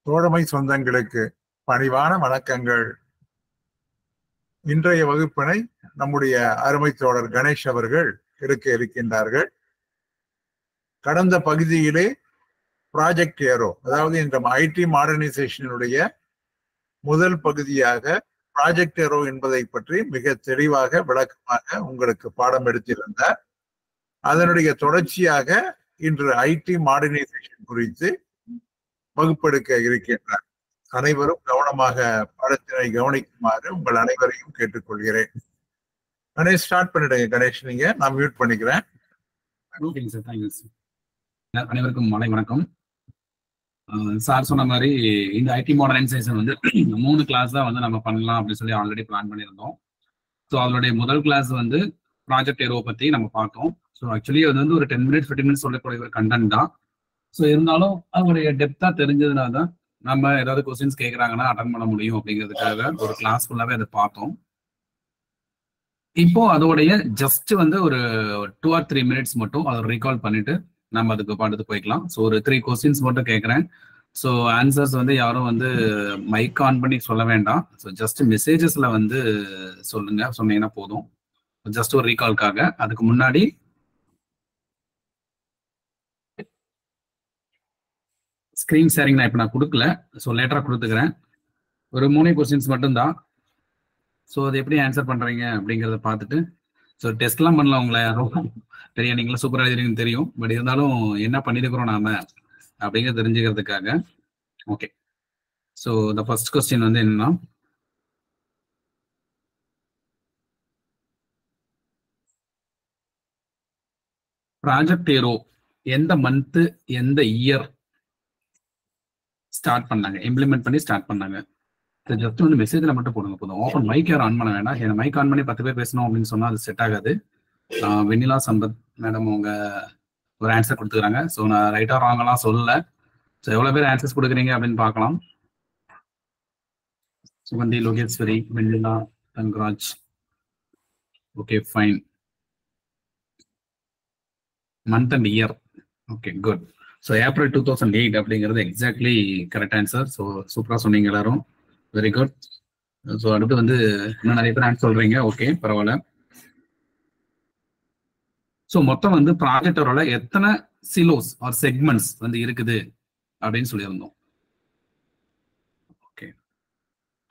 தோழமை சொந்தங்களுக்கு பணிவான வணக்கங்கள். இன்றைய வகுப்பினை நம்முடைய அருமை தோழர் கணேஷ் அவர்கள் எடுக்க இருக்கின்றார்கள். கடந்த பகுதியிலே ப்ராஜெக்ட் ஏரோ, அதாவது இந்த ஐடி மாடர்னைசேஷனுடைய முதல் பகுதியாக ப்ராஜெக்ட் ஏரோ என்பதை பற்றி மிக தெளிவாக விளக்கமாக உங்களுக்கு பாடம் எடுத்திருந்தார். அதனுடைய தொடர்ச்சியாக இன்று ஐடி மாடர்னைசேஷன் குறித்து வகுப்பெடுக்க இருக்கின்றார். அனைவரும் கவனமாக பாடத்தினை கவனிக்குமாறு உங்கள் அனைவரையும் கேட்டுக்கொள்கிறேன். கணேஷ் ஸ்டார்ட் பண்ணிடுங்க. கணேஷ், நீங்க நான் மியூட் பண்ணிக்கிறேன். அனைவருக்கும் மாலை வணக்கம். சார் சொன்ன மாதிரி இந்த ஐடி மாடர்னைசேஷன் வந்து 3 கிளாஸ் தான் வந்து நம்ம பண்ணலாம் அப்படின்னு சொல்லி ஆல்ரெடி பிளான் பண்ணியிருந்தோம். ஸோ அதனுடைய முதல் கிளாஸ் வந்து ப்ராஜெக்ட் ஏரோ பத்தி நம்ம பார்த்தோம். ஸோ ஆக்சுவலி அது வந்து ஒரு 10 மினிட்ஸ் 15 மினிட்ஸ் சொல்லக்கூடிய ஒரு கண்டென்ட் தான். ஸோ இருந்தாலும் அவங்களுடைய டெப்தா தெரிஞ்சதுனால தான் நம்ம ஏதாவது கொஸ்டின்ஸ் கேட்குறாங்கன்னா அட்டன் பண்ண முடியும் அப்படிங்கிறதுக்காக ஒரு கிளாஸ் ஃபுல்லாவே அதை பார்த்தோம். இப்போ அதோடைய ஜஸ்ட் வந்து ஒரு 2 or 3 மினிட்ஸ் மட்டும் அதை ரீகால் பண்ணிட்டு நம்ம அதுக்கு பாட்டுக்கு போய்க்கலாம். ஸோ ஒரு 3 கொஸ்டின்ஸ் மட்டும் கேட்குறேன். ஸோ ஆன்சர்ஸ் வந்து யாரும் வந்து மைக் ஆன் பண்ணி சொல்ல வேண்டாம். ஸோ ஜஸ்ட் மெசேஜஸ்ல வந்து சொல்லுங்க, சொன்னீங்கன்னா போதும். ஜஸ்ட் ஒரு ரீகால்க்காக. அதுக்கு முன்னாடி ஸ்க்ரீன் ஷேரிங் நான் இப்போ நான் கொடுக்கல, ஸோ லேட்டராக கொடுத்துக்கிறேன். ஒரு 3 கொஸ்டின்ஸ் மட்டும்தான். ஸோ அது எப்படி ஆன்சர் பண்ணுறீங்க அப்படிங்கிறத பார்த்துட்டு, ஸோ டெஸ்ட்லாம் பண்ணல உங்களை பெரிய நீங்களும் சூப்பராக எழுதிருக்குன்னு தெரியும். பட் இருந்தாலும் என்ன பண்ணியிருக்கிறோம் நாம அப்படிங்கிறத தெரிஞ்சுக்கிறதுக்காக. Okay, so the first question வந்து என்னன்னா, ப்ராஜெக்ட் ஏரோ எந்த மந்த் எந்த இயர் ஸ்டார்ட் பண்ணாங்க, இம்ப்ளிமெண்ட் பண்ணி ஸ்டார்ட் பண்ணாங்க? ஜஸ்ட் வந்து மெசேஜ்ல மட்டும் போடுங்க போதும். ஓப்பன் மைக் யாரும் ஆன் பண்ண வேண்டாம். ஏன்னா மைக் ஆன் பண்ணி 10 பேர் பேசணும் அப்படின்னு சொன்னா அது செட் ஆகாது. வெண்ணிலா சம்பத் மேடம் அவங்க ஒரு ஆன்சர் கொடுத்துக்கிறாங்க. ஸோ நான் ரைட்டா ராங்கெல்லாம் சொல்லல. ஸோ எவ்வளவு பேர் ஆன்சர்ஸ் கொடுக்குறீங்க அப்படின்னு பார்க்கலாம். Suganthi, Logeswari, Vennila, Thangaraj. Okay, fine. Month and year. Okay, good. So April 2008 அப்படிங்கிறது எக்ஸாக்ட்லி கரெக்ட் ஆன்சர். ஸோ சூப்பராக சொன்னீங்க எல்லாரும். Very good. ஸோ அடுத்து வந்து இன்னும் நிறைய பேர் ஆன்சர் சொல்றீங்க. ஓகே, பரவாயில்ல. ஸோ மொத்தம் வந்து ப்ராஜெக்டரோட எத்தனை சிலோஸ் ஆர் செக்மெண்ட்ஸ் வந்து இருக்குது அப்படின்னு சொல்லியிருந்தோம். ஓகே,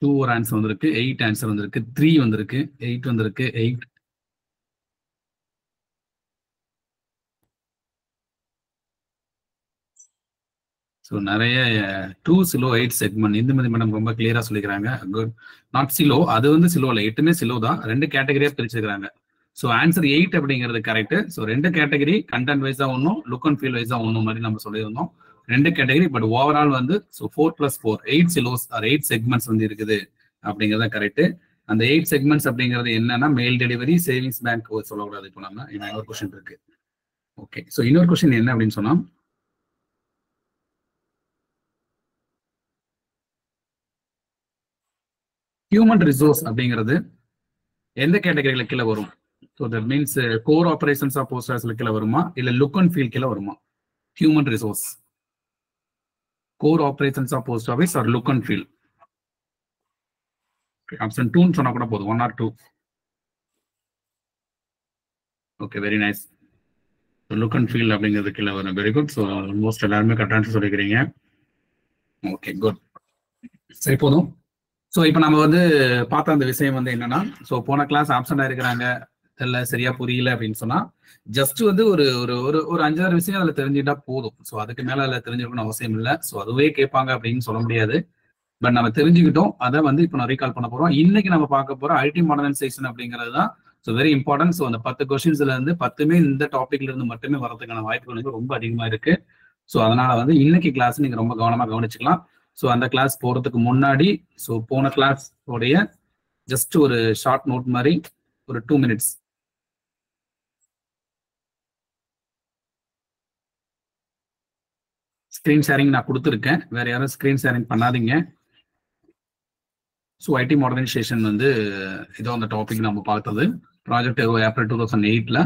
2 ஒரு ஆன்சர் வந்திருக்கு, 8 ஆன்சர் வந்திருக்கு, 3 வந்திருக்கு, 8 வந்திருக்கு, 8. ஸோ நிறைய 2 சிலோ 8 செக்மெண்ட் இந்த மாதிரி மேடம் ரொம்ப கிளியரா சொல்லிக்கிறாங்க. குட். நாட் சிலோ, அது வந்து சிலோ இல்லை, 8மே சிலோ தான். 2 கேட்டகரியா பிரிச்சுக்கிறாங்க. ஸோ ஆன்சர் 8 அப்படிங்கிறது கரெக்ட். ஸோ 2 கேட்டகரி, கண்டென்ட் வைஸா ஒன்றும், லுக் அண்ட் ஃபீல் வைஸா ஒன்றும் மாதிரி நம்ம சொல்லியிருந்தோம். 2 கேட்டகரி, பட் ஓவரால் வந்து 4 + 4 8 சிலோஸ் ஆர் 8 செக்மெண்ட்ஸ் வந்து இருக்குது அப்படிங்கிறத கரெக்ட். அந்த 8 செக்மெண்ட்ஸ் அப்படிங்கிறது என்னன்னா, மெயில் டெலிவரி, சேவிங்ஸ் பேங்க் சொல்லக்கூடாது. இப்போ நம்ம இன்னொரு கொஸ்டின் இருக்கு. ஓகே, ஸோ இன்னொரு கொஸ்டின் என்ன அப்படின்னு சொன்னா, ஹியூமன் ரிசோர்ஸ் அப்படிங்கிறது எந்த கேட்டகரியில கீழே வரும்? So that means core operations of post ஆஃபீஸ்ல கீழே வருமா, இல்ல லுக் அண்ட் ஃபீல் கீழே வருமா? Human resource, core operations of post office or look and feel? Option 2 சொன்னா கூட போதும், 1 or 2. Okay, very nice. Look and feel அப்படிங்கிறது கீழே வரும். Very good. ஸோ ஆல்மோஸ்ட் எல்லாருமே கரெக்ட் ஆன்சர் சொல்லிக்கிறீங்க. Okay, good. சரி, போதும். ஸோ இப்போ நம்ம வந்து பார்த்த அந்த விஷயம் வந்து என்னன்னா, ஸோ போன கிளாஸ் ஆப்சண்டா இருக்கிறாங்க, இல்லை சரியா புரியல அப்படின்னு சொன்னா, ஜஸ்ட் வந்து ஒரு ஒரு ஒரு 5-6 விஷயம் அதில் தெரிஞ்சுட்டா போதும். ஸோ அதுக்கு மேல அதில் தெரிஞ்சுக்கணும்னு அவசியம் இல்லை. ஸோ அதுவே கேட்பாங்க அப்படின்னு சொல்ல முடியாது. பட் நம்ம தெரிஞ்சுக்கிட்டோம். அதை வந்து இப்போ நான் ரீகால் பண்ண போறோம். இன்னைக்கு நம்ம பார்க்க போறோம் ஐடி மாடர்னைசேஷன் அப்படிங்கிறது தான். So very important. ஸோ அந்த 10 கொஸ்டின்ஸ்ல இருந்து 10மே இந்த டாபிக்ல இருந்து மட்டுமே வரதுக்கான வாய்ப்புகள் வந்து ரொம்ப அதிகமா இருக்கு. ஸோ அதனால வந்து இன்னைக்கு கிளாஸ் நீங்க ரொம்ப கவனமா கவனிச்சுக்கலாம். ஸோ அந்த கிளாஸ் போறதுக்கு முன்னாடி, ஸோ போன கிளாஸ் உடைய ஜஸ்ட் ஒரு ஷார்ட் நோட் மாதிரி ஒரு 2 மினிட்ஸ். ஸ்கிரீன் ஷேரிங் நான் கொடுத்துருக்கேன், வேற யாரும் ஸ்கிரீன் ஷேரிங் பண்ணாதீங்க. ஸோ ஐடி மாடர்னைசேஷன் வந்து இதோ அந்த டாபிக் நம்ம பார்த்தது. ப்ராஜெக்ட் ஏரோ ஏப்ரல் 2008ல,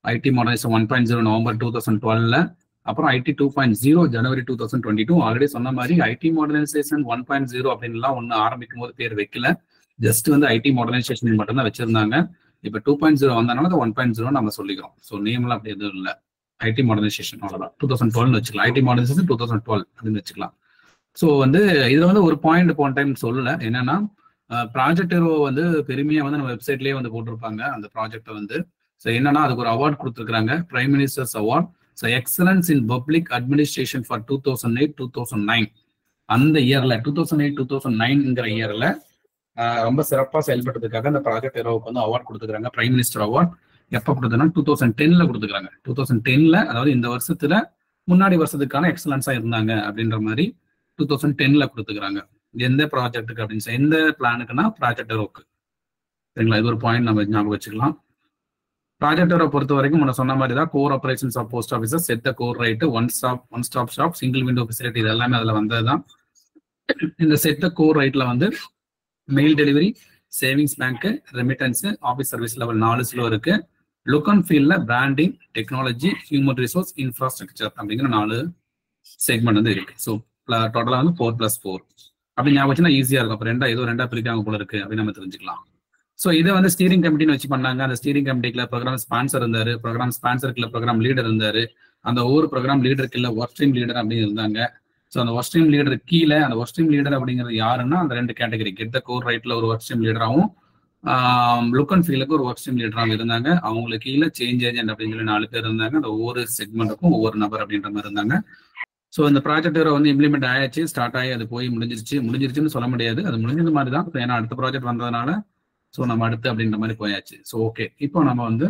ஐடி மாடர்னைசேஷன் 1.0 நவம்பர் 2012ல, அப்புறம் ஐடி 2.0 ஜனவரி 2022. ஆல்ரெடி சொன்ன மாதிரி ஐடி மாடர்னைசேஷன் 1.0 அப்படின்லாம் ஒன்று ஆரம்பிக்கும் போது பேர் வைக்கல, ஜஸ்ட் வந்து ஐடி மாடர்னைசேஷன் மட்டும் தான் வச்சிருந்தாங்க. இப்போ 2.0 வந்தனால அது 1.0 நம்ம சொல்லிக்கிறோம். ஸோ நேம்லாம் அப்படி எதுவும் இல்லை, ஐடி மாடர்னைசேஷன் அவ்வளோதான். 2012 வச்சுக்கலாம், ஐடி மாடர்னைசேஷன் 2012 அப்படின்னு வச்சுக்கலாம். ஸோ வந்து இதுல வந்து ஒரு பாயிண்ட் போன டைம் சொல்லல, என்னன்னா ப்ராஜெக்ட் ஏரோ வந்து பெருமையா வந்து நம்ம வெப்சைட்லயே வந்து போட்டிருப்பாங்க அந்த ப்ராஜெக்டை வந்து. ஸோ என்னன்னா அதுக்கு ஒரு அவார்ட் கொடுத்துருக்காங்க, prime ministers award. So excellence in public administration for 2008-2009. அந்த இயர்ல 2008-2009ங்கிற இயர்ல ரொம்ப சிறப்பாக செயல்பட்டதுக்காக அந்த ப்ராஜெக்ட் ஏரோவுக்கு வந்து அவார்ட் கொடுத்துருக்காங்க, பிரைம் மினிஸ்டர் அவார்ட். எப்போ கொடுத்ததுன்னா 2010ல கொடுத்துருக்காங்க. 2010ல, அதாவது இந்த வருஷத்துல முன்னாடி வருஷத்துக்கான எக்ஸலன்ஸா இருந்தாங்க அப்படின்ற மாதிரி 2010ல கொடுத்துக்கிறாங்க. எந்த ப்ராஜெக்ட்டுக்கு அப்படின்னு எந்த பிளானுக்குன்னா ப்ராஜெக்ட் ஏரோக்கு. சரிங்களா, இது ஒரு பாயிண்ட் நம்ம ஞாபகம் வச்சுக்கலாம். ப்ராஜெக்ட் ஏரோ பொறுத்த வரைக்கும் முன்ன சொன்ன மாதிரி தான் core operations of post officer, set the core right, one stop shop, single window facility, இது எல்லாமே அதுல வந்ததுதான். இந்த செட் த கோர் ரைட்ல வந்து mail delivery, savings bank, remittance, office service level 4 slow இருக்கு. லுக் அண்ட் ஃபீல்ல branding, technology, human resource, infrastructure அப்படிங்கிற 4 செக்மெண்ட் வந்து இருக்கு. ஸோ டோட்டலா வந்து 4+4 அப்படி ஞாபகம் வச்சுன்னா ஈஸியா இருக்கும். அப்போ ஏதோ ரெண்டா பிரிக்காங்க போல இருக்கு அப்படின்னு நம்ம தெரிஞ்சுக்கலாம். ஸோ இதை வந்து ஸ்டீரிங் கமிட்டின்னு வச்சு பண்ணாங்க. அந்த ஸ்டீரிங் கமிட்டிக்குள்ள ப்ரோக்ராம் ஸ்பான்சர் இருந்தாரு, ப்ரோக்ராம் ஸ்பான்சருக்குள்ள ப்ரோக்ராம் லீடர் இருந்தாரு, அந்த ஒவ்வொரு ப்ரோக்ராம் லீடருக்கு இல்ல ஒர்க் ஸ்ட்ரீம் லீடர் அப்படின்னு இருந்தாங்க. ஸோ அந்த ஒர்க் ஸ்ட்ரீம் லீடர் கீழே அந்த ஒர்க் ஸ்ட்ரீம் லீடர் அப்படிங்கிறது யாருன்னா அந்த 2 கேட்டகரி, கெட் த கோர் ரைட்ல ஒரு ஒர்க் ஸ்ட்ரீம் லீடராகவும் லுக் அண்ட் ஃபீலுக்கு ஒரு ஒர்க் ஸ்ட்ரீம் லீடராகவும் இருந்தாங்க. அவங்களுக்கு கீழே சேஞ்ச் ஏஜென்ட் அப்படின்னு சொல்லி 4 பேர் இருந்தாங்க. அந்த ஒவ்வொரு செக்மெண்ட்டுக்கும் ஒவ்வொரு நபர் அப்படின்ற மாதிரி இருந்தாங்க. ஸோ இந்த ப்ராஜெக்ட் வந்து இம்ப்ளிமெண்ட் ஆயாச்சு, ஸ்டார்ட் ஆகி அது போய் முடிஞ்சிருச்சுன்னு சொல்ல முடியாது, அது முடிஞ்சது மாதிரி தான். ஏன்னா அடுத்த ப்ராஜெக்ட் வந்ததுனால ஸோ நம்ம அடுத்து அப்படின்ற மாதிரி போயாச்சு. ஸோ ஓகே, இப்போ நம்ம வந்து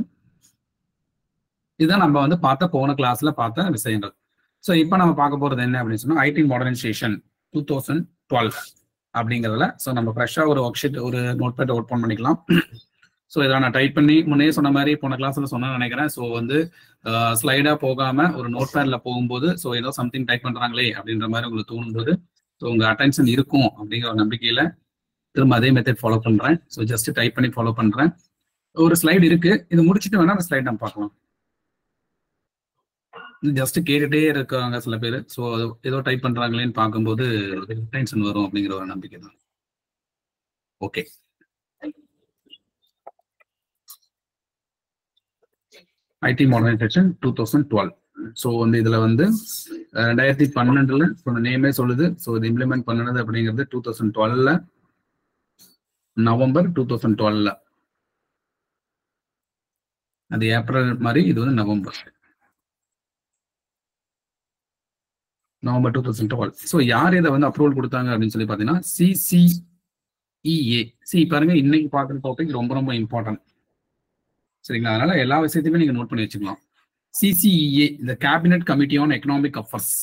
இதுதான் நம்ம வந்து போன கிளாஸ்ல பார்த்த விஷயங்கள். ஸோ இப்போ நம்ம பார்க்க போறது என்ன அப்படின்னு சொன்னா ஐடி மாடர்னைசேஷன் 2012 அப்படிங்கிறதுல. ஸோ நம்ம ஃப்ரெஷ்ஷாக ஒரு ஒர்க் ஷீட், ஒரு நோட் பேட் ஓப்பன் பண்ணிக்கலாம். ஸோ இதை நான் டைப் பண்ணி முன்னே சொன்ன மாதிரி போன கிளாஸ்ல சொன்னேன்னு நினைக்கிறேன். ஸோ வந்து ஸ்லைடா போகாம ஒரு நோட் பேட்ல போகும்போது ஸோ ஏதோ சம்திங் டைப் பண்றாங்களே அப்படின்ற மாதிரி உங்களுக்கு தோணும்போது ஸோ உங்க அட்டென்ஷன் இருக்கும் அப்படிங்கிற ஒரு நம்பிக்கையில திரும்ப அதே மெத்தட் ஃபாலோ பண்றேன். ஸோ ஜஸ்ட் டைப் பண்ணி ஃபாலோ பண்றேன். ஒரு ஸ்லைடு இருக்கு, இது முடிச்சுட்டு வேணா அந்த ஸ்லைட் நம்ம பார்க்கலாம். ஜஸ்ட் கேட்டுட்டே இருக்காங்க சில பேர். ஸோ ஏதோ டைப் பண்றாங்களேன்னு பார்க்கும்போது டென்ஷன் வரும் அப்படிங்கிற ஒரு நம்பிக்கை தான். Okay, ID modernisation 2012. ஸோ வந்து இதுல வந்து 2012ல நேமே சொல்லுது. ஸோ இது இம்ப்ளிமெண்ட் பண்ணது அப்படிங்கிறது 2012ல நவம்பர் 2012ல. அது ஏப்ரல் மாதிரி, இது வந்து நவம்பர் 2012. ஸோ யார் இதை வந்து அப்ரூவல் கொடுத்தாங்க அப்படின்னு சொல்லி பார்த்தீங்கன்னா CCEA. பாருங்க, இன்னைக்கு பார்க்குற டாபிக் ரொம்ப ரொம்ப இம்பார்ட்டன்ட். சரிங்களா, அதனால எல்லா விஷயத்தையுமே நீங்க நோட் பண்ணி வச்சுக்கலாம். CCEA, இந்த cabinet committee on economic affairs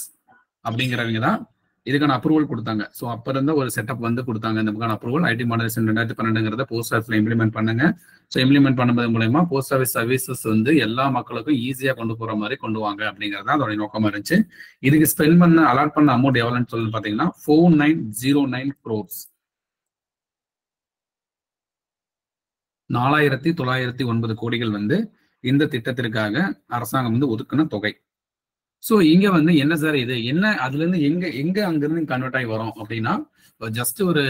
அப்படிங்கிறவங்க தான் இதுக்கான அப்ரூவல் கொடுத்தாங்க. ஸோ அப்ப இருந்த ஒரு செட்டப் வந்து கொடுத்தாங்க இந்த அப்ரூவல். ஐடி மாடர்னைசேஷன் 2012 போஸ்ட் ஆஃபீஸ்ல இம்ப்ளிமெண்ட் பண்ணுங்க. ஸோ இம்ப்ளிமெண்ட் பண்ணுறது மூலயமா போஸ்ட் ஆஃபீஸ் சர்வீசஸ் வந்து எல்லா மக்களுக்கும் ஈஸியா கொண்டு போற மாதிரி கொண்டு வாங்க அப்படிங்கிறது அதோட நோக்கமா இருந்துச்சு. இதுக்கு ஸ்பெண்ட் பண்ண அலாட் பண்ண அமௌண்ட் எவ்வளோன்னு சொல்லி பாத்தீங்கன்னா 4909 crores, 4909 கோடிகள் வந்து இந்த திட்டத்திற்காக அரசாங்கம் வந்து ஒதுக்கின தொகை. ஸோ இங்க வந்து என்ன சார் இது என்ன, அதுல இருந்து எங்க அங்கிருந்து கன்வெர்ட் ஆகி வரும் அப்படின்னா, ஜஸ்ட் ஒரு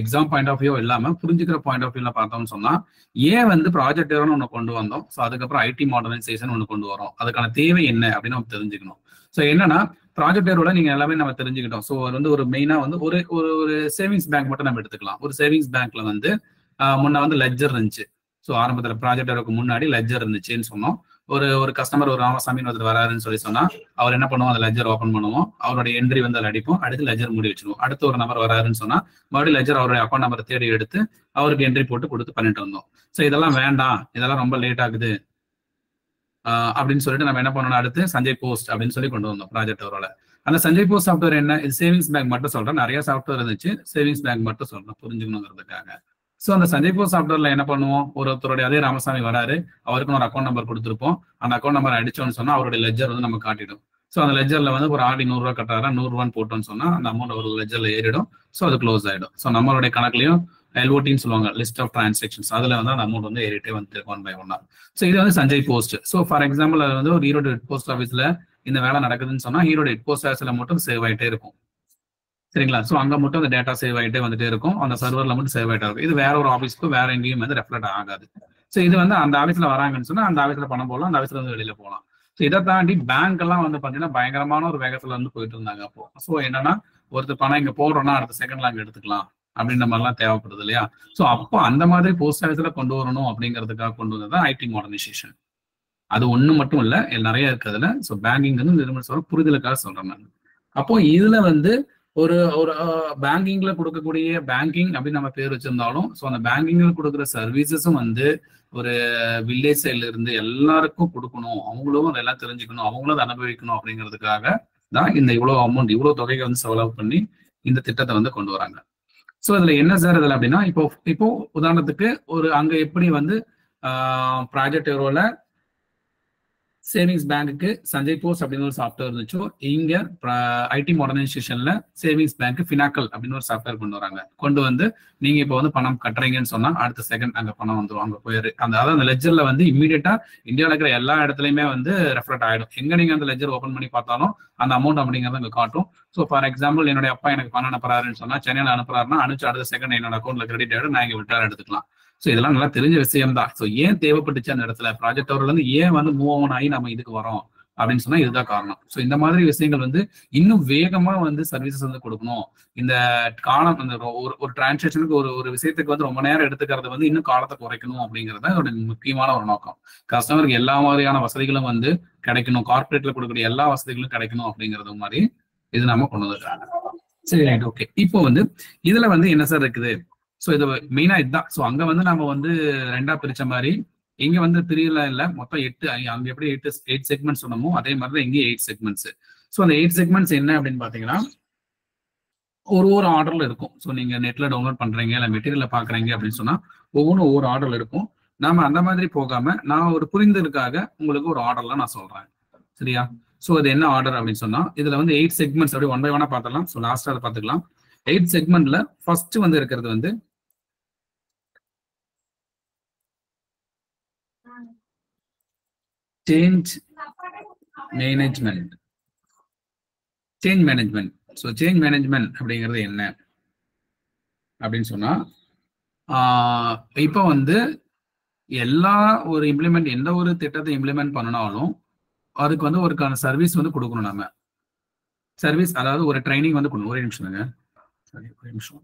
எக்ஸாம் பாயிண்ட் ஆஃப் வியூ இல்லாம புரிஞ்சுக்கிற பாயிண்ட் ஆஃப் வியூல பார்த்தோம்னு சொன்னா, ஏன் வந்து ப்ராஜெக்ட் ஏரோன்னு ஒன்று கொண்டு வந்தோம், ஸோ அதுக்கப்புறம் ஐடி மாடர்னைசேஷன் ஒன்று கொண்டு வரோம், அதுக்கான தேவை என்ன அப்படின்னு நம்ம தெரிஞ்சுக்கணும். ஸோ என்னன்னா ப்ராஜெக்ட் ஏரோட நீங்க எல்லாமே நம்ம தெரிஞ்சுக்கிட்டோம். ஸோ அது வந்து ஒரு மெயினா வந்து ஒரு சேவிங்ஸ் பேங்க் மட்டும் நம்ம எடுத்துக்கலாம். ஒரு சேவிங்ஸ் பேங்க்ல வந்து முன்ன வந்து லெட்ஜர் இருந்துச்சு. ஸோ ஆரம்பத்தில் ப்ராஜெக்ட் ஏரோக்கு முன்னாடி லெட்ஜர் இருந்துச்சுன்னு சொன்னோம். ஒரு கஸ்டமர் ஒரு ராமசாமின்னு ஒருத்தர் வராருன்னு சொல்லி சொன்னா அவர் என்ன பண்ணுவோம், அந்த லெஜர் ஓப்பன் பண்ணுவோம், அவருடைய என்ட்ரி வந்து அதில் அடிப்போம், அடுத்து லெஜர் மூடி வச்சிருவோம். அடுத்து ஒரு நபர் வராருன்னு சொன்னா மறுபடியும் லெஜர் அவருடைய அக்கௌண்ட் நம்பரை தேடி எடுத்து அவருக்கு என்ட்ரி போட்டு கொடுத்து பண்ணிட்டு வந்தோம். ஸோ இதெல்லாம் வேண்டாம், இதெல்லாம் ரொம்ப லேட் ஆகுது அப்படின்னு சொல்லிட்டு நம்ம என்ன பண்ணணும், அடுத்து சஞ்சய் போஸ்ட் அப்படின்னு சொல்லி கொண்டு வந்தோம் ப்ராஜெக்ட் ஏரோல. அந்த சஞ்சய் போஸ்ட் சாஃப்ட்வேர் என்ன, இது சேவிங்ஸ் பேங்க் மட்டும் சொல்றேன், நிறைய சாஃப்ட்வேர் இருந்துச்சு, சேவிங்ஸ் பேங்க் மட்டும் சொல்றேன் புரிஞ்சுக்கணுங்கிறதுக்காக. ஸோ அந்த சஞ்சய் போஸ்ட் சாஃப்ட்வேர்ல என்ன பண்ணுவோம், ஒருத்தருடைய அதே ராமசாமி வராரு, அவருக்கு ஒரு அக்கௌண்ட் நம்பர் கொடுத்துருப்போம், அந்த அக்கௌண்ட் நம்பர் அடிச்சோன்னு சொன்னா அவருடைய லெஜர் வந்து நம்ம காட்டிடும். ஸோ அந்த லெஜர்ல வந்து ஒரு ஆர்டி 100 ரூபா கட்டாரா 100 ரூபான்னு போட்டோம்னு சொன்னா அந்த அமௌண்ட் ஒரு லெஜர்ல ஏறிடும். ஸோ அது க்ளோஸ் ஆயிடும். ஸோ நம்மளுடைய கணக்குலையும் LOTன்னு சொல்லுவாங்க, லிஸ்ட் ஆஃப் டிரான்சாக்ஷன்ஸ், அதுல வந்து அந்த அமௌண்ட் வந்து ஏறிட்டே வந்து 1 by 1. ஸோ இது வந்து Sanjay post. So for example அது வந்து ஒரு ஈரோடு போஸ்ட் ஆஃபீஸ்ல இந்த வேலை நடக்குதுன்னு சொன்னா ஈரோடு ஹெட் போஸ்ட் ஆஃபீஸ்ல மட்டும் சேவ் ஆயிட்டே இருக்கும். சரிங்களா? ஸோ அங்க மட்டும் அந்த டேட்டா சேவ் ஆகிட்டே வந்துட்டே இருக்கும். அந்த சர்வர்ல மட்டும் சேவ் ஆகிட்டே இருக்கும். இது வேற ஒரு ஆஃபீஸ்க்கு வேற எங்கேயும் வந்து ரெஃப்ளெக்ட் ஆகாது. ஸோ இது வந்து அந்த ஆஃபீஸ்ல வராங்கன்னு சொன்னா அந்த ஆஃபீஸ்ல பணம் போடலாம், அந்த ஆஃபீஸ்ல வந்து வெளியில போகலாம். ஸோ இதை தாண்டி பேங்க் எல்லாம் வந்து பாத்தீங்கன்னா பயங்கரமான ஒரு வேகத்துல வந்து போயிட்டு இருந்தாங்க அப்போ. ஸோ என்னன்னா ஒருத்தர் பணம் இங்க போடுறோம்னா அடுத்த செகண்ட்ல அங்க எடுத்துக்கலாம் அப்படின்ற மாதிரிலாம் தேவைப்படுது இல்லையா? ஸோ அப்போ அந்த மாதிரி போஸ்ட் ஆஃபீஸ்ல கொண்டு வரணும் அப்படிங்கிறதுக்காக கொண்டு வந்தது ஐடி மாடர்னைசேஷன். அது ஒண்ணு மட்டும் இல்ல, நிறைய இருக்கு அதுல. ஸோ பேங்கிங் வந்து நிறுவனம் சொல்ற புரிதலுக்காக சொல்றேன் நான். அப்போ இதுல வந்து ஒரு ஒரு பேங்கிங்ல கொடுக்கக்கூடிய பேங்கிங் அப்படின்னு நம்ம பேர் வச்சிருந்தாலும் ஸோ அந்த பேங்கிங்ல கொடுக்குற சர்வீசஸும் வந்து ஒரு வில்லேஜ் சைட்ல இருந்து எல்லாருக்கும் கொடுக்கணும், அவங்களும் அதெல்லாம் தெரிஞ்சுக்கணும், அவங்களும் அதை அனுபவிக்கணும் அப்படிங்கிறதுக்காக தான் இந்த இவ்வளவு அமௌண்ட் இவ்வளவு தொகையை வந்து செலவு பண்ணி இந்த திட்டத்தை வந்து கொண்டு வராங்க. ஸோ இதுல என்ன சார் இதுல அப்படின்னா இப்போ உதாரணத்துக்கு ஒரு அங்க எப்படி வந்து ப்ராஜெக்ட் எரோல சேவிங்ஸ் பேங்க்கு சஞ்சய் போஸ்ட் அப்படின்னு ஒரு சாஃப்ட்வேர் இருந்துச்சோ, இங்க ஐடி மாடர்னைசேஷன்ல சேவிங்ஸ் பேங்க் ஃபினாக்கல் அப்படின்னு ஒரு சாஃப்ட்வேர் கொண்டு வந்து நீங்க இப்போ வந்து பணம் கட்டுறீங்கன்னு சொன்னா அடுத்த செகண்ட் அங்க பணம் வந்துடும். அங்க போய் அதாவது அந்த லெஜர்ல வந்து இமீடியட்டா இந்தியாவில் இருக்கிற எல்லா இடத்துலயுமே வந்து ரெஃப்ளெக்ட் ஆயிடும். எங்க நீங்க அந்த லெஜர் ஓப்பன் பண்ணி பார்த்தாலும் அந்த அமௌண்ட் அப்படிங்கிறத அங்க காட்டும். ஸோ ஃபார் எக்ஸாம்பிள் என்னுடைய அப்பா எனக்கு பணம் அனுப்புறாருன்னு சொன்னா சென்னையில் அனுப்புறாருன்னா அனுப்பிச்சு அடுத்த செகண்ட் என்னோட அக்கௌண்ட்ல கிரெடிட் ஆயிடும், நான் இங்க விட்டாலும் எடுத்துக்கலாம். ஸோ இதெல்லாம் நல்லா தெரிஞ்ச விஷயம் தான். ஸோ ஏன் தேவைப்பட்டுச்சு அந்த இடத்துல ப்ராஜெக்ட் அவர்ல இருந்து ஏன் வந்து மூவ் ஆன் ஆகி நம்ம இதுக்கு வரோம் அப்படின்னு சொன்னா இதுதான் காரணம். ஸோ இந்த மாதிரி விஷயங்கள் வந்து இன்னும் வேகமா வந்து சர்வீசஸ் வந்து கொடுக்கணும். இந்த காலம் அந்த ஒரு டிரான்சாக்ஷனுக்கு ஒரு விஷயத்துக்கு வந்து ரொம்ப நேரம் எடுத்துக்கிறது வந்து இன்னும் காலத்தை குறைக்கணும் அப்படிங்கிறது தான் இதோட முக்கியமான ஒரு நோக்கம். கஸ்டமருக்கு எல்லா மாதிரியான வசதிகளும் வந்து கிடைக்கணும், கார்பரேட்ல கொடுக்கக்கூடிய எல்லா வசதிகளும் கிடைக்கணும் அப்படிங்கிறது மாதிரி இது நம்ம கொண்டு வந்துருக்காங்க. சரி ரைட் ஓகே. இப்போ வந்து இதுல வந்து என்ன சார் இருக்குது? ஸோ இது மெயினா இதுதான். ஸோ அங்க வந்து நம்ம வந்து ரெண்டா பிரிச்ச மாதிரி இங்க வந்து 3 இல்ல மொத்தம் 8, அங்க எப்படி 8 செக்மெண்ட்ஸ் சொன்னமோ அதே மாதிரி தான் இங்கே 8 செக்மெண்ட்ஸ். ஸோ அந்த 8 செக்மெண்ட்ஸ் என்ன அப்படின்னு பாத்தீங்கன்னா ஒரு ஆர்டர்ல இருக்கும். ஸோ நீங்க நெட்ல டவுன்லோட் பண்றீங்க இல்ல மெட்டீரியல்ல பாக்குறீங்க அப்படின்னு சொன்னா ஒவ்வொன்றும் ஒவ்வொரு ஆர்டர்ல இருக்கும். நாம அந்த மாதிரி போகாம நான் ஒரு புரிந்ததுக்காக உங்களுக்கு ஒரு ஆர்டர்ல நான் சொல்றேன், சரியா? ஸோ இது என்ன ஆர்டர் அப்படின்னு சொன்னா இதுல வந்து 8 செக்மெண்ட்ஸ் அப்படி 1 by 1 பார்த்துக்கலாம். ஸோ லாஸ்டா அதை பார்த்துக்கலாம். 8 செக்மெண்ட்ல ஃபர்ஸ்ட் வந்து இருக்கிறது வந்து change management. So change management அப்படிங்கிறது என்ன அப்படின்னு சொன்னா இப்போ வந்து எல்லா ஒரு இம்ப்ளிமெண்ட் எந்த ஒரு திட்டத்தை இம்ப்ளிமெண்ட் பண்ணனாலும் அதுக்கு வந்து ஒரு சர்வீஸ் வந்து கொடுக்கணும். நம்ம சர்வீஸ் அதாவது ஒரு ட்ரைனிங் வந்து கொடுக்கணும். ஒரே நிமிஷம் சரி ஒரு நிமிஷம்.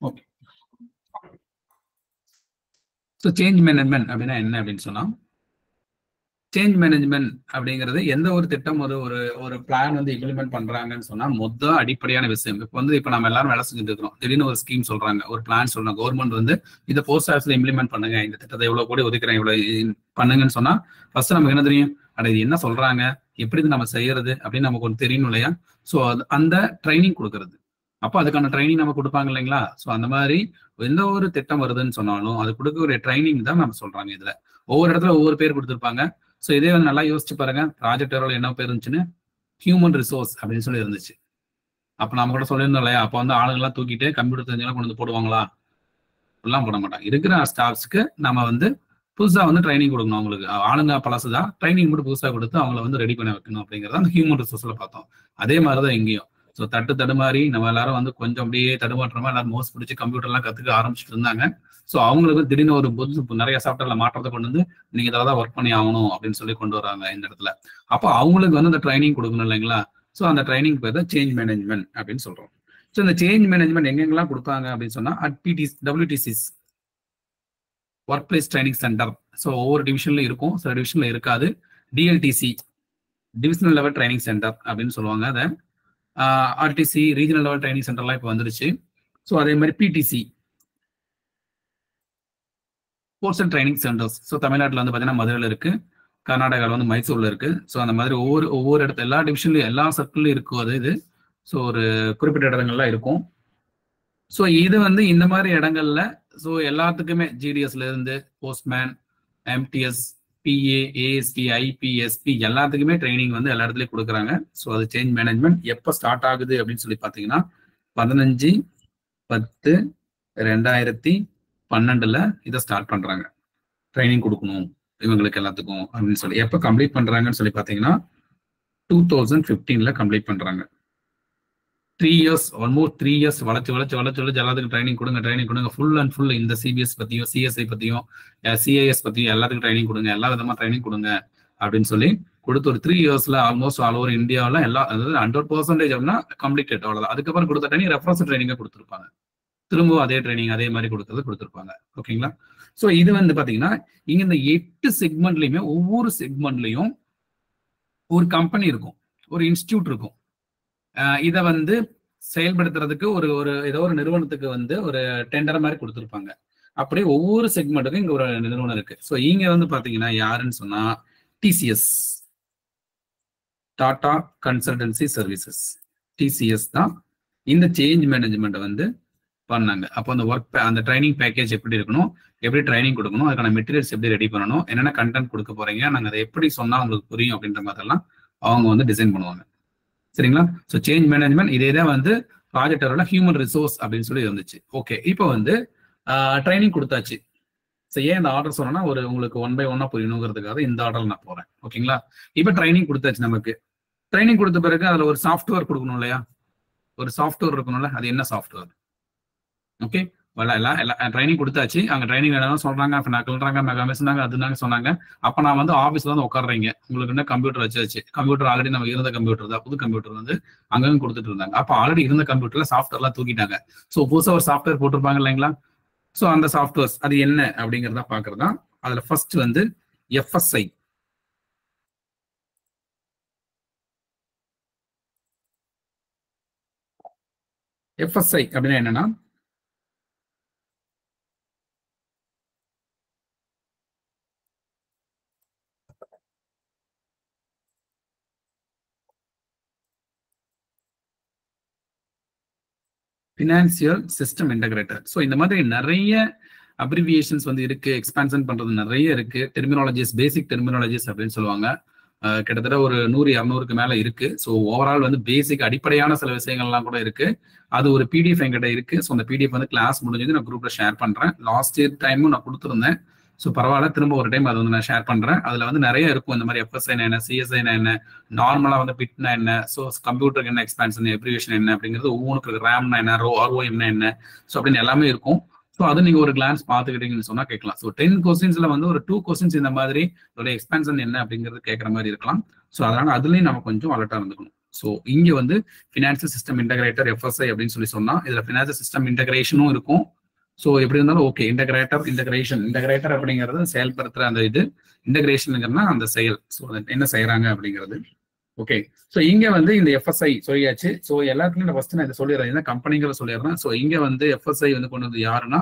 ஓகே. ஸோ சேஞ்ச் மேனேஜ்மெண்ட் அப்படின்னா என்ன அப்படின்னு சொன்னா சேஞ்ச் மேனேஜ்மெண்ட் அப்படிங்கிறது எந்த ஒரு திட்டம் ஒரு பிளான் வந்து இம்ப்ளிமெண்ட் பண்றாங்கன்னு சொன்னா மொத்த அடிப்படையான விஷயம். இப்போ நம்ம எல்லாரும் வேலை செஞ்சுட்டு இருக்கிறோம். திடீர்னு ஒரு ஸ்கீம் சொல்றாங்க, ஒரு பிளான் சொல்றாங்க, கவர்மெண்ட் வந்து இந்த போஸ்ட் ஆஃபீஸ்ல இம்ப்ளிமெண்ட் பண்ணுங்க, இந்த திட்டத்தை எவ்வளவு கோடி ஒதுக்குறேன் இவ்வளவு பண்ணுங்கன்னு சொன்னா ஃபர்ஸ்ட் நமக்கு என்ன தெரியும்? இது என்ன சொல்றாங்க, எப்படி இது நம்ம செய்யறது அப்படின்னு நமக்கு ஒன்று தெரியணும் இல்லையா? ஸோ அந்த ட்ரைனிங் கொடுக்கறது. அப்போ அதுக்கான ட்ரைனிங் நம்ம கொடுப்பாங்க இல்லைங்களா? ஸோ அந்த மாதிரி எந்த ஒரு திட்டம் வருதுன்னு சொன்னாலும் அது கொடுக்கக்கூடிய ட்ரைனிங் தான் நம்ம சொல்றாங்க. இதுல ஒவ்வொரு இடத்துல ஒவ்வொரு பேர் கொடுத்துருப்பாங்க. ஸோ இதே வந்து நல்லா யோசிச்சு பாருங்க, ப்ராஜெக்ட் எரோல என்ன பேர் இருந்துச்சுன்னு ஹியூமன் ரிசோர்ஸ் அப்படின்னு சொல்லி இருந்துச்சு. அப்போ நம்ம கூட சொல்லியிருந்தோம் இல்லையா? அப்போ வந்து ஆளுங்கெல்லாம் தூக்கிட்டு கம்ப்யூட்டர் தெரிஞ்சவங்க கொண்டு வந்து போடுவாங்களா? எல்லாம் போட மாட்டாங்க. இருக்கிற ஸ்டாஃப்ஸ்க்கு நம்ம வந்து புதுசா வந்து ட்ரைனிங் கொடுக்கணும். அவங்களுக்கு ஆளுங்க பழசுதான், ட்ரைனிங் மட்டும் புதுசா கொடுத்து அவங்களை வந்து ரெடி பண்ண வைக்கணும் அப்படிங்கிறத அந்த ஹியூமன் ரிசோர்ஸ்ல பார்த்தோம். அதே மாதிரிதான் இங்கேயும். ஸோ தடுமாறி நம்ம எல்லாரும் வந்து கொஞ்சம் அப்படியே தடுமாற்றமா எல்லாரும் மோஸ் பிடிச்சி கம்ப்யூட்டர்லாம் கத்துக்க ஆரம்பிச்சுட்டு இருந்தாங்க. ஸோ அவங்களுக்கு திடீர்னு ஒரு நிறைய சாஃப்ட்வேர்ல மாற்றத்தை கொண்டு வந்து நீங்க இதெல்லாம் ஒர்க் பண்ணி ஆகணும் அப்படின்னு சொல்லி கொண்டு வராங்க இந்த இடத்துல. அப்போ அவங்களுக்கு வந்து அந்த ட்ரைனிங் கொடுக்கணும் இல்லைங்களா? ஸோ அந்த ட்ரைனிங் பேர் தான் சேஞ்ச் மேனேஜ்மெண்ட் அப்படின்னு சொல்றோம். ஸோ இந்த சேஞ்ச் மேனேஜ்மெண்ட் எங்கெங்கெல்லாம் கொடுப்பாங்க அப்படின்னு சொன்னா WTCs work place training centre. So ஒவ்வொரு டிவிஷன்ல இருக்கும், சில டிவிஷன்ல இருக்காது. DLTC divisional level training centre அப்படின்னு சொல்லுவாங்க. அதை RTC ரீஜனல் லெவல் ட்ரைனிங் சென்டர்லாம் இப்போ வந்துருச்சு. ஸோ அதே மாதிரி PTC postal training centres. So தமிழ்நாட்டில் வந்து பார்த்தீங்கன்னா மதுரையில் இருக்கு, கர்நாடகாவில் வந்து மைசூர்ல இருக்கு. ஸோ அந்த மாதிரி ஒவ்வொரு இடத்துல எல்லா டிவிஷன்லையும் எல்லா சர்க்கிள்லையும் இருக்கும் அது இது. ஸோ ஒரு குறிப்பிட்ட இடங்கள்லாம் இருக்கும். ஸோ இது வந்து இந்த மாதிரி இடங்கள்ல ஸோ எல்லாத்துக்குமே ஜிடிஎஸ்ல இருந்து postman, MTS, PA, ASP, IP, SP எல்லாத்துக்குமே ட்ரைனிங் வந்து எல்லா இடத்துலயும் கொடுக்குறாங்க. ஸோ அது சேஞ்ச் மேனேஜ்மெண்ட் எப்போ ஸ்டார்ட் ஆகுது அப்படின்னு சொல்லி பார்த்தீங்கன்னா 15/10/2012 இதை ஸ்டார்ட் பண்றாங்க. ட்ரைனிங் கொடுக்கணும் இவங்களுக்கு எல்லாத்துக்கும் அப்படின்னு சொல்லி. எப்போ கம்ப்ளீட் பண்றாங்கன்னு சொல்லி பார்த்தீங்கன்னா 2015 கம்ப்ளீட் பண்றாங்க. 3 years, ஆல்மோஸ்ட் 3 years வளர்ச்சி எல்லாத்துக்கும் ட்ரைனிங் கொடுங்க ஃபுல் அண்ட் ஃபுல் இந்த சிபிஎஸ் பத்தியும், சிஎஸ்ஐ பத்தியும், சிஐஎஸ் பத்தியும் எல்லாத்துக்கும் ட்ரைனிங் கொடுங்க, எல்லா விதமா ட்ரைனிங் கொடுங்க அப்படின்னு சொல்லி கொடுத்து ஒரு 3 yearsல ஆல்மோஸ்ட் ஆல் ஓவர் இந்தியாவில் எல்லா அதாவது 100% அப்படின்னா கம்ப்ளீட்டட் அவ்வளவுதான். அதுக்கப்புறம் கொடுத்த ட்ரைனிங் ரெஃபரன்ஸ் ட்ரைனிங்கா கொடுத்துருப்பாங்க. திரும்பவும் அதே ட்ரைனிங் அதே மாதிரி கொடுத்துருப்பாங்க. ஓகேங்களா? ஸோ இது வந்து பாத்தீங்கன்னா இங்க இந்த 8 செக்மெண்ட்லயுமே ஒவ்வொரு செக்மெண்ட்லயும் ஒரு கம்பெனி இருக்கும், ஒரு இன்ஸ்டிடியூட் இருக்கும். இதை வந்து செயல்படுத்துறதுக்கு ஒரு ஏதோ ஒரு நிறுவனத்துக்கு வந்து ஒரு டெண்டர் மாதிரி கொடுத்துருப்பாங்க. அப்படியே ஒவ்வொரு செக்மெண்ட்டுக்கும் இங்க ஒரு நிறுவனம் இருக்கு. ஸோ இங்க வந்து பாத்தீங்கன்னா யாருன்னு சொன்னா TCS, Tata consultancy services, TCS தான் இந்த சேஞ்ச் மேனேஜ்மெண்ட் வந்து பண்ணாங்க. அப்போ அந்த ஒர்க் அந்த ட்ரைனிங் பேக்கேஜ் எப்படி இருக்கணும், எப்படி ட்ரைனிங் கொடுக்கணும், அதுக்கான மெட்டீரியல்ஸ் எப்படி ரெடி பண்ணணும், என்னென்ன கண்டென்ட் கொடுக்க போறீங்க, நாங்கள் அதை எப்படி சொன்னா உங்களுக்கு புரியும் அப்படின்ற மாதிரிலாம் அவங்க வந்து டிசைன் பண்ணுவாங்க. சரிங்களா? ஸோ சேஞ்ச் மேனேஜ்மெண்ட் இதே தான் வந்து ப்ராஜெக்டரோட ஹியூமன் ரிசோர்ஸ் அப்படின்னு சொல்லி இருந்துச்சு. ஓகே, இப்போ வந்து ட்ரைனிங் கொடுத்தாச்சு. ஸோ ஏன் இந்த ஆர்டர் சொன்னா ஒரு உங்களுக்கு 1 by 1 புரியணுங்கிறதுக்காக இந்த ஆர்டர் நான் போறேன். ஓகேங்களா? இப்போ ட்ரைனிங் கொடுத்தாச்சு. நமக்கு ட்ரைனிங் கொடுத்த பிறகு அதுல ஒரு சாஃப்ட்வேர் கொடுக்கணும் இல்லையா? ஒரு சாஃப்ட்வேர் இருக்கணும்ல, அது என்ன சாஃப்ட்வேர்? ஓகே, எல்லாம் ட்ரைனிங் கொடுத்தாச்சு. அங்க ட்ரைனிங் என்னன்னு சொல்றாங்க, சொன்னாங்க, அதுனாங்க சொன்னாங்க. அப்ப நான் வந்து ஆபீஸ்ல வந்து உட்காடுறீங்க, உங்களுக்கு என்ன கம்ப்யூட்டர் வச்சாச்சு. கம்ப்யூட்டர் ஆல்ரெடி நம்ம இருந்த கம்ப்யூட்டர் தான், புது கம்ப்யூட்டர் வந்து அங்கங்க கொடுத்துட்டு இருந்தாங்க. அப்ப ஆல்ரெடி இருந்த கம்ப்யூட்டர்ல சாஃப்ட்வேர்லாம் தூக்கிட்டாங்க. ஸோ புதுசா ஒரு சாஃப்ட்வேர் போட்டிருப்பாங்க இல்லைங்களா? ஸோ அந்த சாஃப்ட்வேர்ஸ் அது என்ன அப்படிங்கிறத பாக்குறதா. அதுல ஃபர்ஸ்ட் வந்து எஃப்எஸ்ஐ. எஃப்எஸ்ஐ அப்படின்னா என்னன்னா ஃபினான்சியல் சிஸ்டம் இன்டகிரேட்டர். ஸோ இந்த மாதிரி நிறைய அப்ரிவியேஷன்ஸ் வந்து இருக்கு, எக்ஸ்பான்ஷன் பண்றது நிறைய இருக்கு. டெர்மினாலஜிஸ், பேசிக் டெர்மினாலஜிஸ் அப்படின்னு சொல்லுவாங்க. கிட்டத்தட்ட ஒரு 100-200க்கு மேல இருக்கு. ஸோ ஓவரால் வந்து பேசிக் அடிப்படையான சில விஷயங்கள்லாம் கூட இருக்கு. அது ஒரு பிடிஎஃப் என்கிட்ட இருக்கு. ஸோ அந்த பிடிஎஃப் வந்து கிளாஸ் முடிஞ்சது நான் குரூப்ல ஷேர் பண்றேன். லாஸ்ட் இயர் டைமும் நான் கொடுத்துருந்தேன். ஸோ பரவாயில்ல, திரும்ப ஒரு டைம் அதை வந்து நான் ஷேர் பண்றேன். அதுல வந்து நிறைய இருக்கும். இந்த மாதிரி எஃப்எஸ்ஐனா என்ன, சிஎஸ்ஐனா என்ன, நார்மலா வந்து பிட்னா என்ன, ஸோ கம்ப்யூட்டருக்கு என்ன எக்ஸ்பான்ஷன், எப்ரிவேஷன் என்ன அப்படிங்கிறது ஒவ்வொன்றுக்கு, ரேம்னா என்ன, ஆர்ஓஎம்னா என்ன, ஸோ அப்படின்னு எல்லாமே இருக்கும். ஸோ அது நீங்க ஒரு கிளான்ஸ் பார்த்துக்கிட்டீங்கன்னு சொன்னா கேட்கலாம். ஸோ 10 கொஸ்டின்ஸ்ல வந்து ஒரு 2 கொஸ்டின்ஸ் இந்த மாதிரி ஒரு எக்ஸ்பான்ஷன் என்ன அப்படிங்கிறது கேட்கற மாதிரி இருக்கலாம். ஸோ அதனால அதுலயும் நம்ம கொஞ்சம் அலர்ட்டா இருந்துக்கணும். ஸோ இங்க வந்து ஃபினான்சியல் சிஸ்டம் இன்டகிரேட்டர் எஃப்எஸ்ஐ அப்படின்னு சொல்லி சொன்னா இதுல ஃபினான்சியல் சிஸ்டம் இன்டகிரேஷனும் இருக்கும். ஸோ எப்படி இருந்தாலும் ஓகே, இன்டகிரேட்டர் அப்படிங்கிறது செயல்படுத்துற அந்த இது, இன்டகிரேஷனுங்கிறதுனா அந்த செயல். ஸோ என்ன செய்யறாங்க அப்படிங்கிறது. ஓகே, ஸோ இங்க வந்து இந்த எஃப்எஸ்ஐ சொல்லியாச்சு. ஸோ எல்லாத்துலயும் நான் ஃபர்ஸ்ட் நான் இதை சொல்லிடுறேன், கம்பெனிகளை சொல்லிடுறேன். ஸோ இங்க வந்து எஃப்எஸ்ஐ வந்து கொண்டு வந்து யாருன்னா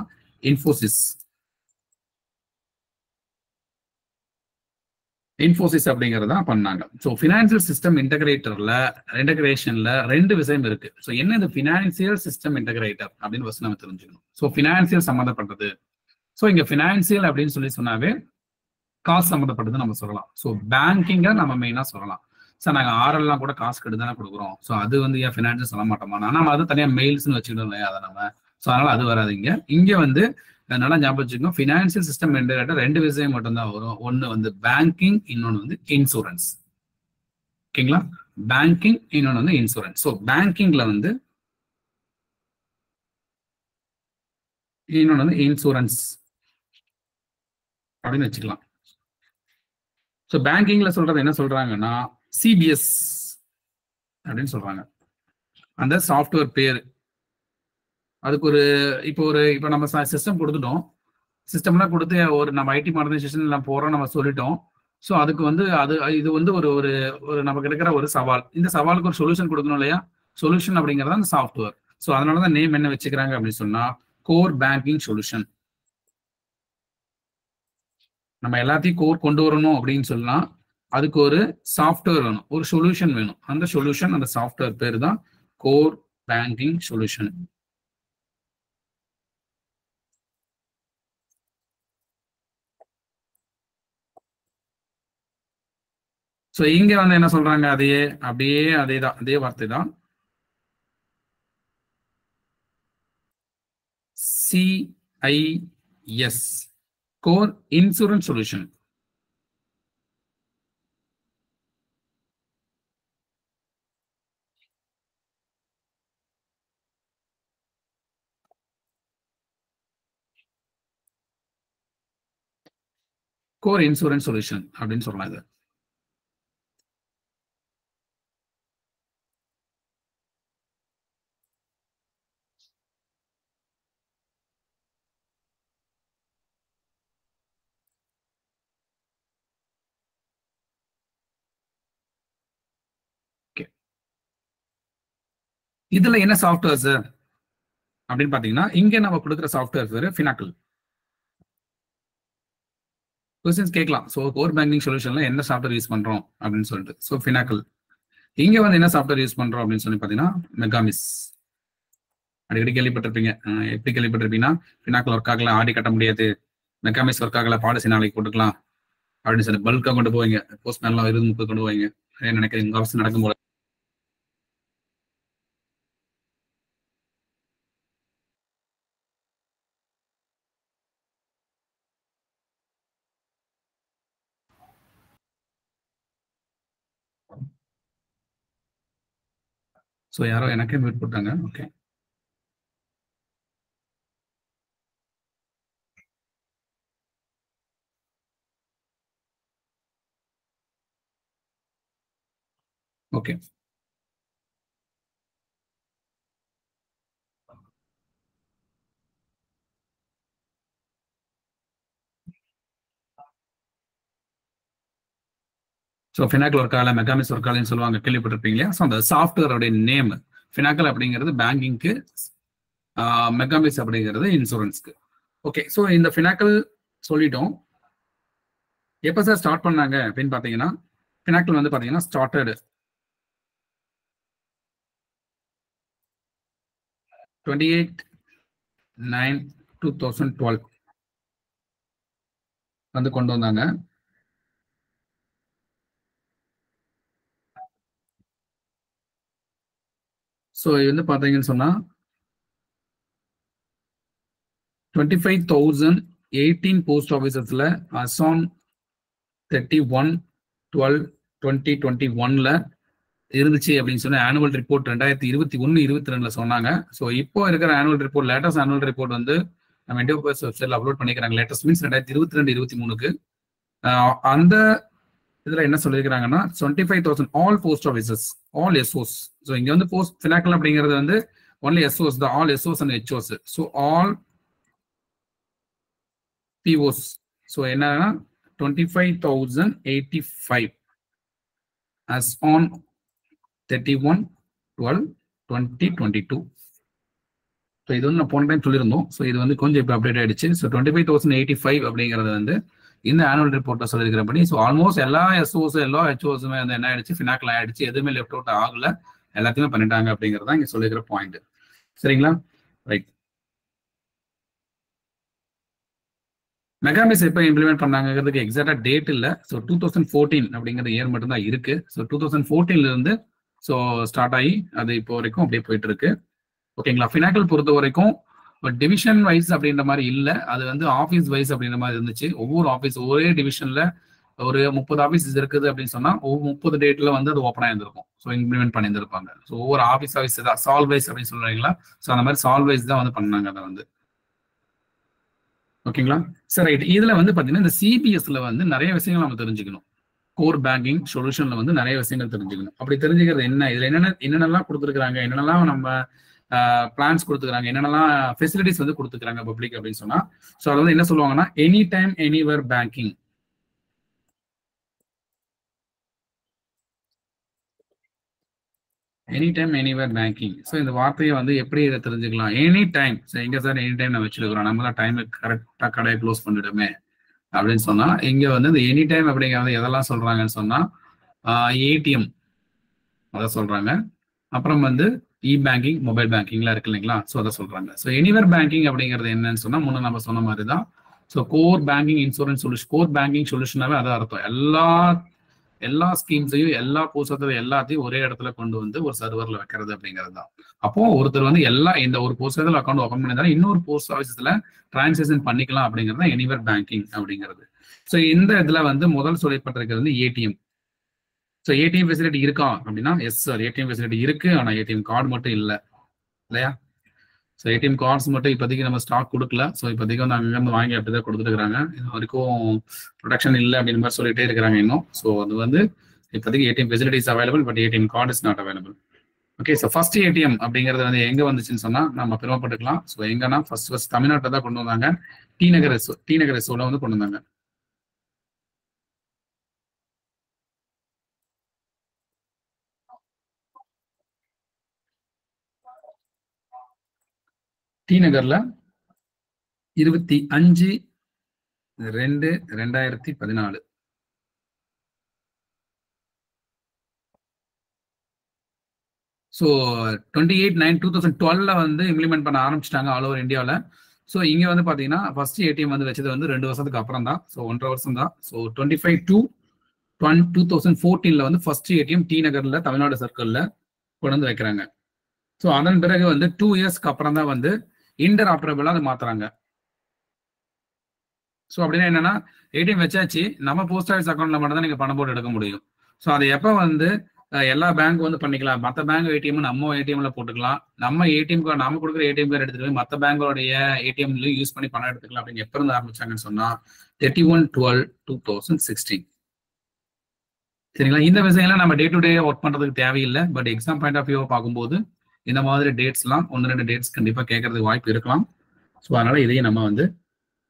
இன்ஃபோசிஸ் அப்படிங்கறத பண்ணாங்க. ஸோ ஃபினான்சியல் சிஸ்டம் இன்டகிரேஷன்ல 2 விஷயம் இருக்கு. ஸோ என்ன இது ஃபினான்சியல் சிஸ்டம் இன்டகிரேட்டர் அப்படின்னு ஃபர்ஸ்ட் நம்ம தெரிஞ்சுக்கணும். ஸோ ஃபினான்சியல் சம்மந்தப்பட்டது. ஸோ இங்க ஃபினான்சியல் அப்படின்னு சொல்லி சொன்னாவே காசு சம்மந்தப்பட்டது நம்ம சொல்லலாம். ஸோ பேங்கிங்க நம்ம மெயினா சொல்லலாம். சார் நாங்கள் ஆர்எல்லாம் கூட காசு கெடு தானே கொடுக்குறோம். ஸோ அது வந்து ஏன் ஃபினான்சியல் சொல்ல மாட்டோமா? நம்ம அது தனியாக மெயில்ஸ்னு வச்சுக்கிட்டோம் இல்லையா, அதை நம்ம. ஸோ அதனால அது வராதிங்க. இங்க வந்து நல்லா ஞாபகம் வச்சுக்கோங்க, ஃபினான்சியல் சிஸ்டம் இன்டகிரேட்டர் 2 விஷயம் மட்டும்தான் வரும். ஒன்னு வந்து பேங்கிங், இன்னொன்னு வந்து இன்சூரன்ஸ். ஓகேங்களா? பேங்கிங், இன்னொன்னு வந்து இன்சூரன்ஸ். ஸோ பேங்கிங்ல வந்து இன்னொன்னு வந்து இன்சூரன்ஸ் அப்படின்னு வச்சுக்கலாம். ஸோ பேங்கிங்ல சொல்றது என்ன சொல்றாங்கன்னா சிபிஎஸ் அப்படின்னு சொல்றாங்க. அந்த சாஃப்ட்வேர் பேர் அதுக்கு இப்போ நம்ம சிஸ்டம் கொடுத்துட்டோம். சிஸ்டம்லாம் கொடுத்து ஒரு நம்ம ஐடி மாடர்னைசேஷன் எல்லாம் போறோம் நம்ம சொல்லிட்டோம். ஸோ அதுக்கு வந்து இது வந்து ஒரு நமக்கு இருக்கிற ஒரு சவால். இந்த சவாலுக்கு ஒரு சொல்யூஷன் கொடுக்கணும் இல்லையா? சொல்யூஷன் அப்படிங்கிறது அந்த சாஃப்ட்வேர். ஸோ அதனாலதான் நேம் என்ன வச்சுக்கிறாங்க அப்படின்னு சொன்னா கோர் பேங்கிங் சொல்யூஷன். நம்ம எல்லாத்தையும் கோர் கொண்டு வரணும் அப்படின்னு சொன்னா அதுக்கு ஒரு சாஃப்ட்வேர் வேணும், ஒரு சொல்யூஷன் வேணும். அந்த சொல்யூஷன், அந்த சாஃப்ட்வேர் பேர் தான் கோர் பேங்கிங் சொல்யூஷன். ஸோ இங்க வந்து என்ன சொல்றாங்க, அப்படியே அதே வார்த்தை தான். CIS core insurance solution. Core insurance solution அப்படின்னு சொல்லலாம் இது. இதுல என்ன சாஃப்ட்வேர்ஸ் அப்படின்னு பாத்தீங்கன்னா, இங்க நம்ம கொடுக்குற சாஃப்ட்வேர் பேரு ஃபினாக்கிள். கொஸ்டின்ஸ் கேட்கலாம். ஸோ கோர் பேங்கிங் சொல்யூஷன்ல என்ன சாஃப்ட்வேர் யூஸ் பண்றோம் அப்படின்னு சொல்லிட்டு. ஸோ ஃபினாக்கிள். இங்க வந்து என்ன சாஃப்ட்வேர் யூஸ் பண்றோம் அப்படின்னு சொல்லி பாத்தீங்கன்னா, மெகாமிஸ். அடிக்கடி கேள்விப்பட்டிருப்பீங்க. எப்படி கேள்விப்பட்டிருப்பீங்கன்னா, ஃபினாக்கிள் ஒர்க் ஆகல, ஆடி கட்ட முடியாது, மெகாமிஸ் ஒர்க் ஆகல, பாலிசி நாளைக்கு போட்டுக்கலாம் அப்படின்னு சொல்லி பல்கா கொண்டு போவீங்க. போஸ்ட்மேன்லாம் 20-30 கொண்டு போவீங்க. நினைக்கிறேன் இந்த வருஷம் நடக்கும் போல. ஸோ யாரோ எனக்கே மீட் போட்டாங்க. Okay, okay. So Finacle work ஆகல, மெகாமிஸ் ஒர்க் ஆகலன்னு சொல்லுவாங்க, கேள்விப்பட்டிருப்பீங்க. ஸோ அந்த சாஃப்ட்வேரோடைய நேம் ஃபினாக்கிள் அப்படிங்கிறது பேங்கிங்க்கு, மெகாமிஸ் அப்படிங்கிறது இன்சூரன்ஸ்க்கு. ஓகே, ஸோ இந்த ஃபினாக்கிள் சொல்லிட்டோம். எப்போ சார் ஸ்டார்ட் பண்ணாங்க அப்படின்னு பார்த்தீங்கன்னா, ஃபினாக்கிள் வந்து பார்த்தீங்கன்னா ஸ்டார்டட் 28/9/2012 வந்து கொண்டு வந்தாங்க. ஸோ இது வந்து பார்த்தீங்கன்னு சொன்னா 25,018 போஸ்ட் ஆஃபீஸஸ்ல அசான் 31/12/2021 இருந்துச்சு அப்படின்னு சொன்னா ஆனுவல் ரிப்போர்ட் 2021-22 சொன்னாங்க. ஸோ இப்போ இருக்கிற annual report, latest annual report வந்து நம்ம இண்டியோ போஸ்ட் வெப்சைட்ல அப்லோட் பண்ணிக்கிறாங்க. லேட்டஸ்ட் மீன்ஸ் 2022-23 அந்த இதுல என்ன சொல்லியிருக்கிறாங்கன்னா 25,000 all post offices, all SOs. So இங்க வந்து போஸ்ட் ஃபினாக்கிள் அப்படிங்கிறது வந்து ஒன்லி எஸ்ஓஸ் தான், all SOs and HOs. So all POs. So என்னன்னா 25,085 as on 31/12/2022. ஸோ இது வந்து நான் போன டைம் சொல்லியிருந்தோம். ஸோ இது வந்து கொஞ்சம் இப்போ அப்டேட் ஆயிடுச்சு. ஸோ 25,085 அப்படிங்கிறது வந்து இந்த ஆனுவல் ரிப்போர்ட்ல சொல்லியிருக்கிறபடி, ஸோ ஆல்மோஸ்ட் எல்லா எஸ்ஓஸ் எல்லா ஹெச்ஓஸுமே வந்து என்ன ஆயிடுச்சு, ஃபினாக்கிள் ஆயிடுச்சு. எதுவுமே லெஃப்ட் அவுட் ஆகல, எல்லாத்தையுமே பண்ணிட்டாங்க அப்படிங்கிறது தான் இங்க சொல்லியிருக்கிற பாயிண்ட். சரிங்களா? ரைட். மெகாமிஸ் எப்போ இம்ப்ளிமெண்ட் பண்ணாங்கிறதுக்கு எக்ஸாக்டா டேட் இல்லை. ஸோ 2014 அப்படிங்கிற இயர் மட்டும் தான் இருக்கு. ஸோ 2014 இருந்து ஸோ ஸ்டார்ட் ஆகி அது இப்போ வரைக்கும் அப்படியே போயிட்டு இருக்கு. ஓகேங்களா? ஃபினாக்கிள் பொறுத்த வரைக்கும் டிவிஷன் வைஸ் அப்படின்ற மாதிரி இல்லை, அது வந்து ஆஃபீஸ் வைஸ் அப்படின்ற மாதிரி இருந்துச்சு. ஒவ்வொரு ஆஃபீஸ் ஒரே டிவிஷன்ல ஒரு 30 ஆஃபீஸ் இருக்குது அப்படின்னு சொன்னா 30 டேட்ல வந்து அது ஓப்பன் ஆயிருந்திருக்கும். ஸோ இம்ப்ளிமெண்ட் பண்ணியிருந்திருப்பாங்க. ஸோ ஒவ்வொரு ஆஃபீஸ் தான் சால்வ் வைஸ் அப்படின்னு சொல்றீங்களா? ஸோ அந்த மாதிரி சால்வ் வைஸ் தான் வந்து பண்ணாங்க அதை வந்து. ஓகேங்களா? சரி, ரைட். இதுல வந்து பாத்தீங்கன்னா இந்த சிபிஎஸ்ல வந்து நிறைய விஷயங்கள் நம்ம தெரிஞ்சுக்கணும். கோர் பேங்கிங் சொல்யூஷன்ல வந்து நிறைய விஷயங்கள் தெரிஞ்சுக்கணும். அப்படி தெரிஞ்சுக்கிறது என்ன, இதுல என்னென்னலாம் கொடுத்துருக்காங்க, என்னென்னலாம் நம்ம பிளான்ஸ் கொடுத்துக்கிறாங்க, என்னென்னலாம் ஃபெசிலிட்டிஸ் வந்து கொடுத்துக்கிறாங்க பப்ளிக் அப்படின்னு சொன்னா, ஸோ அது வந்து என்ன சொல்லுவாங்கன்னா any time anywhere banking. Any time anywhere banking. So இந்த வார்த்தையை வந்து எப்படி இதை தெரிஞ்சுக்கலாம்? Any time. ஸோ எங்க சார் எனி டைம் நான் வச்சிருக்கிறோம், நம்ம தான் டைம் கரெக்டாக கடையை க்ளோஸ் பண்ணிடுமே அப்படின்னு சொன்னா, இங்க வந்து இந்த எனி டைம் அப்படிங்கிறது எதெல்லாம் சொல்றாங்கன்னு சொன்னா ஏடிஎம் அதை சொல்றாங்க. அப்புறம் வந்து இ பேங்கிங், மொபைல் பேங்கிங்லாம் இருக்கு இல்லைங்களா? ஸோ அதை சொல்றாங்க. ஸோ எனிவேர் பேங்கிங் அப்படிங்கிறது என்னன்னு சொன்னா முன்ன நம்ம சொன்ன மாதிரி தான். So core banking insurance solution, core banking சொல்யூஷனாவே அதான் அர்த்தம். எல்லா எல்லா ஸ்கீம்ஸையும் எல்லா போஸ்ட் எல்லாத்தையும் ஒரே இடத்துல கொண்டு வந்து ஒரு சர்வர்ல வைக்கிறது அப்படிங்கிறது தான். அப்போ ஒருத்தர் வந்து இந்த ஒரு போஸ்ட் அக்கௌண்ட் ஓப்பன் பண்ணியிருந்தாலும் இன்னொரு போஸ்ட் ஆஃபீஸ்ல டிரான்சாக்ஷன் பண்ணிக்கலாம் அப்படிங்கிறது தான் எனிவேர் பேங்கிங் அப்படிங்கிறது. ஸோ இந்த இதுல வந்து முதல் சொல்லப்பட்டிருக்கிறது வந்து ஏடிஎம். ஸோ ஏடிஎம் ஃபெசிலிட்டி இருக்கா அப்படின்னா எஸ் சார், ஏடிஎம் ஃபெசிலிட்டி இருக்கு, ஆனா ஏடிஎம் கார்டு மட்டும் இல்லை இல்லையா. ஸோ ஏடிஎம் கார்ட்ஸ் மட்டும் இப்போதைக்கு நம்ம ஸ்டாக் கொடுக்கல. ஸோ இப்போதைக்கு வந்து அங்கேருந்து வாங்கி அப்படிதான் கொடுத்துட்டு இருக்காங்க. இது வரைக்கும் ப்ரொடக்ஷன் இல்லை அப்படின்னு மாதிரி சொல்லிட்டே இருக்கிறாங்க இன்னும். ஸோ அது வந்து இப்போதைக்கு ATM facilities available, but ATM card is not available. Okay, so first ATM அப்படிங்கிறது வந்து எங்க வந்துச்சுன்னு சொன்னா நம்ம பெருமைப்பட்டுக்கலாம். ஸோ எங்கன்னா ஃபர்ஸ்ட் தமிழ்நாட்டில் தான் கொண்டு வந்தாங்க. டி நகர் எஸ்ஓல வந்து கொண்டு வந்தாங்க. டி நகர்ல 25/2/2014. ஸோ 28/9/2012 வந்து இம்ப்ளிமெண்ட் பண்ண ஆரம்பிச்சிட்டாங்க ஆல் ஓவர் இந்தியாவில். ஸோ இங்கே வந்து பார்த்தீங்கன்னா ஃபர்ஸ்ட் ஏடிஎம் வந்து வச்சது வந்து 2 வருஷத்துக்கு அப்புறம் தான். ஸோ 1.5 வருஷம் தான். ஸோ 25/2/2014 வந்து ஃபர்ஸ்ட் ஏடிஎம் டி நகர்ல தமிழ்நாடு சர்க்கிளில் கொண்டு வந்து வைக்கிறாங்க. ஸோ அதன் பிறகு வந்து 2 இயர்ஸ்க்கு அப்புறம் தான் வந்து இன்டர் ஆப்பரபிளா அதை மாத்துறாங்க. ஸோ அப்படின்னா என்னன்னா ஏடிஎம் வச்சாச்சு, நம்ம போஸ்ட் ஆஃபீஸ் அக்கௌண்ட்ல மட்டும் தான் நீங்க பணம் போட்டு எடுக்க முடியும். ஸோ அதை எப்போ வந்து எல்லா பேங்க் வந்து பண்ணிக்கலாம், மற்ற பேங்க் ஏடிஎம் நம்ம ஏடிஎம்ல போட்டுக்கலாம், நம்ம ஏடிஎம் கார்டு நாம கொடுக்குற ஏடிஎம் கார்டு எடுத்துட்டு போய் மற்ற பேங்கோடைய ஏடிஎம்ல யூஸ் பண்ணி பணம் எடுத்துக்கலாம் அப்படின்னு எப்போ இருந்து ஆரம்பிச்சாங்கன்னு சொன்னா 31/12/2016. சரிங்களா. இந்த விஷயம்லாம் நம்ம டே டு டே ஒர்க் பண்றதுக்கு தேவையில்லை. But exam point of view பார்க்கும்போது இந்த மாதிரி டேட்ஸ்லாம் 1-2 டேட்ஸ் கண்டிப்பா கேட்கறதுக்கு வாய்ப்பு இருக்கலாம். ஸோ அதனால இதையும் நம்ம வந்து